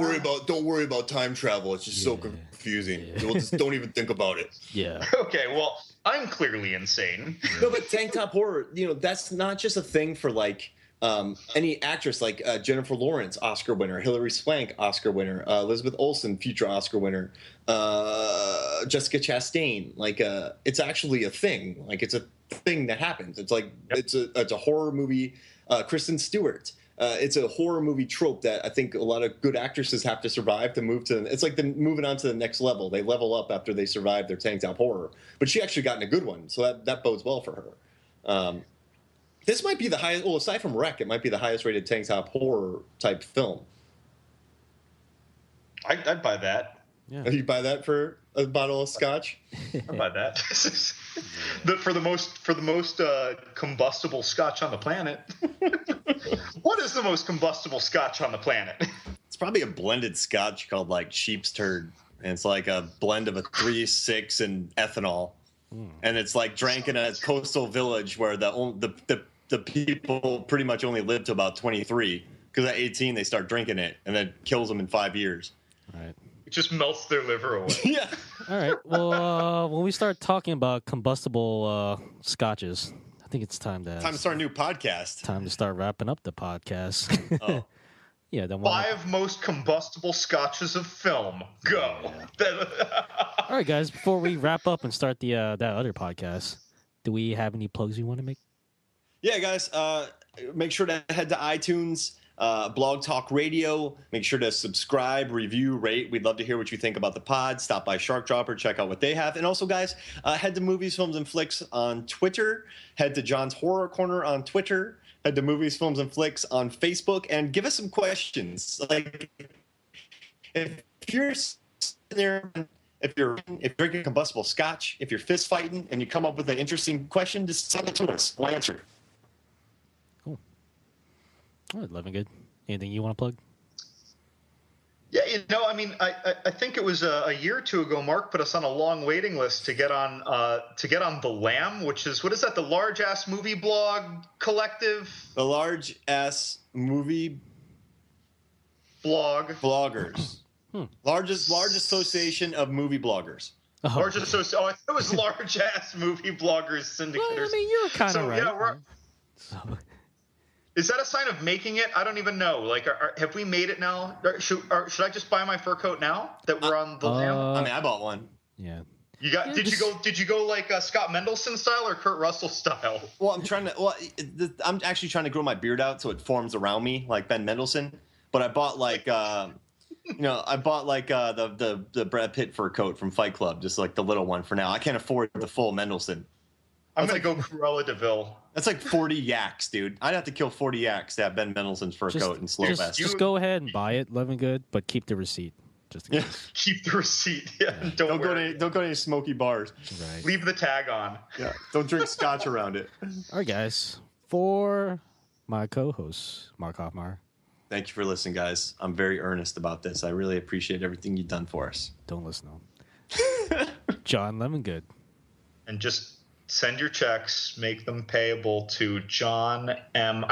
Speaker 2: worry about time travel. It's just so confusing. Yeah. Just don't even think about it.
Speaker 1: Yeah.
Speaker 3: Okay, well, I'm clearly insane.
Speaker 2: No, but tank top horror, that's not just a thing for like any actress, like Jennifer Lawrence, Oscar winner, Hilary Swank, Oscar winner, Elizabeth Olsen, future Oscar winner, Jessica Chastain. Like, it's actually a thing. Like, it's a thing that happens. It's like it's a horror movie. Kristen Stewart. It's a horror movie trope that I think a lot of good actresses have to survive to move to. It's like them moving on to the next level. They level up after they survive their tank top horror. But she actually got in a good one, so that bodes well for her. This might be the highest. Well, aside from Wreck, it might be the highest rated tank top horror type film.
Speaker 3: I'd buy that.
Speaker 1: Yeah.
Speaker 2: You buy that for a bottle of scotch?
Speaker 3: I'd buy that. For the most combustible scotch on the planet. What is the most combustible scotch on the planet?
Speaker 2: It's probably a blended scotch called like Sheep's Turd, and it's like a blend of a 3-6 and ethanol, and it's like drank in a coastal village where the people pretty much only live to about 23 because at 18 they start drinking it, and then kills them in 5 years.
Speaker 1: Right.
Speaker 3: It just melts their liver away.
Speaker 2: Yeah.
Speaker 1: All right. Well, when we start talking about combustible scotches, I think it's time to
Speaker 2: Start a new podcast.
Speaker 1: Time to start wrapping up the podcast.
Speaker 2: Oh.
Speaker 1: Yeah. Then
Speaker 3: 5 most combustible scotches of film. Go.
Speaker 1: All right, guys. Before we wrap up and start the that other podcast, do we have any plugs you want to make?
Speaker 2: Yeah, guys. Make sure to head to iTunes. Blog Talk Radio. Make sure to subscribe, review, rate. We'd love to hear what you think about the pod. Stop by Shark Dropper, check out what they have. And also, guys, head to Movies, Films, and Flicks on Twitter. Head to John's Horror Corner on Twitter. Head to Movies, Films, and Flicks on Facebook. And give us some questions. Like, if you're sitting there, if you're drinking combustible scotch, if you're fist fighting, and you come up with an interesting question, just send it to us. We'll answer it.
Speaker 1: Oh, living good. Anything you want to plug?
Speaker 3: Yeah, I mean, I think it was a year or two ago. Mark put us on a long waiting list to get on The Lamb, which is what is that? The Large Ass Movie Blog Collective.
Speaker 2: The Large Ass Movie Bloggers. Largest association of movie bloggers.
Speaker 1: Oh,
Speaker 3: Largest association. Oh, it was Large Ass Movie Bloggers Syndicate.
Speaker 1: well, I mean, you're kind of right.
Speaker 3: Yeah,
Speaker 1: So,
Speaker 3: is that a sign of making it? I don't even know. Like, have we made it now? Should I just buy my fur coat now that we're on the Lamb?
Speaker 2: I mean, I bought one.
Speaker 1: yeah.
Speaker 3: You got?
Speaker 1: Yeah,
Speaker 3: Did you go like Scott Mendelson style or Kurt Russell style?
Speaker 2: Well, I'm actually trying to grow my beard out so it forms around me like Ben Mendelsohn. But I bought like, the Brad Pitt fur coat from Fight Club, just like the little one for now. I can't afford the full Mendelsohn.
Speaker 3: I'm gonna go Cruella DeVille.
Speaker 2: That's like 40 yaks, dude. I'd have to kill 40 yaks to have Ben Mendelsohn's fur coat and slow vest.
Speaker 1: Just go ahead and buy it, living good, but keep the receipt. Just in case.
Speaker 3: Keep the receipt. Yeah, don't
Speaker 2: go to any smoky bars.
Speaker 1: Right.
Speaker 3: Leave the tag on.
Speaker 2: Yeah, don't drink scotch around it.
Speaker 1: All right, guys. For my co-host, Mark Hoffmeyer.
Speaker 2: Thank you for listening, guys. I'm very earnest about this. I really appreciate everything you've done for us.
Speaker 1: Don't listen to him. John Lemongood.
Speaker 3: And just send your checks, make them payable to John M.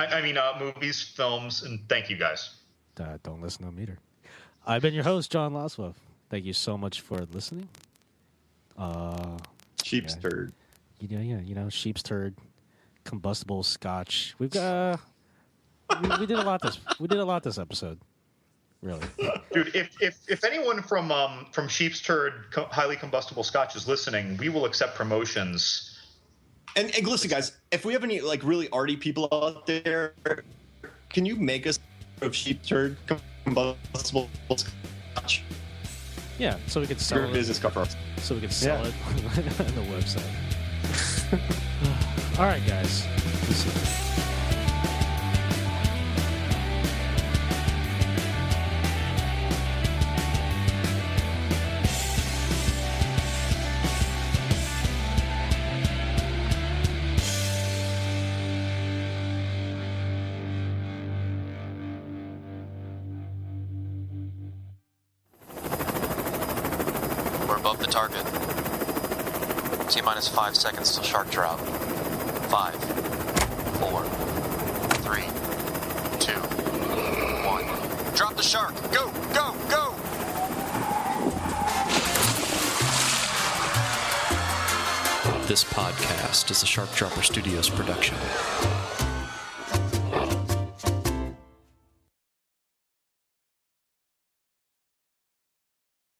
Speaker 3: Movies, Films, and thank you guys.
Speaker 1: Don't listen to him either. I've been your host, John Loswell. Thank you so much for listening.
Speaker 2: Sheep's turd.
Speaker 1: Sheep's turd, combustible scotch. We've got. We did a lot this episode. Really,
Speaker 3: dude. If anyone from Sheep's Turd, highly combustible scotch is listening, we will accept promotions.
Speaker 2: And listen, guys, if we have any like really arty people out there, can you make us of Sheep's Turd combustible scotch?
Speaker 1: Yeah, so we could sell
Speaker 2: Your
Speaker 1: it.
Speaker 2: business card for us.
Speaker 1: So we could sell it on the website. All right, guys.
Speaker 4: Above the target. T-minus 5 seconds till shark drop. 5, 4, 3, 2, 1. Drop the shark! Go! Go! Go! This podcast is a Shark Dropper Studios production.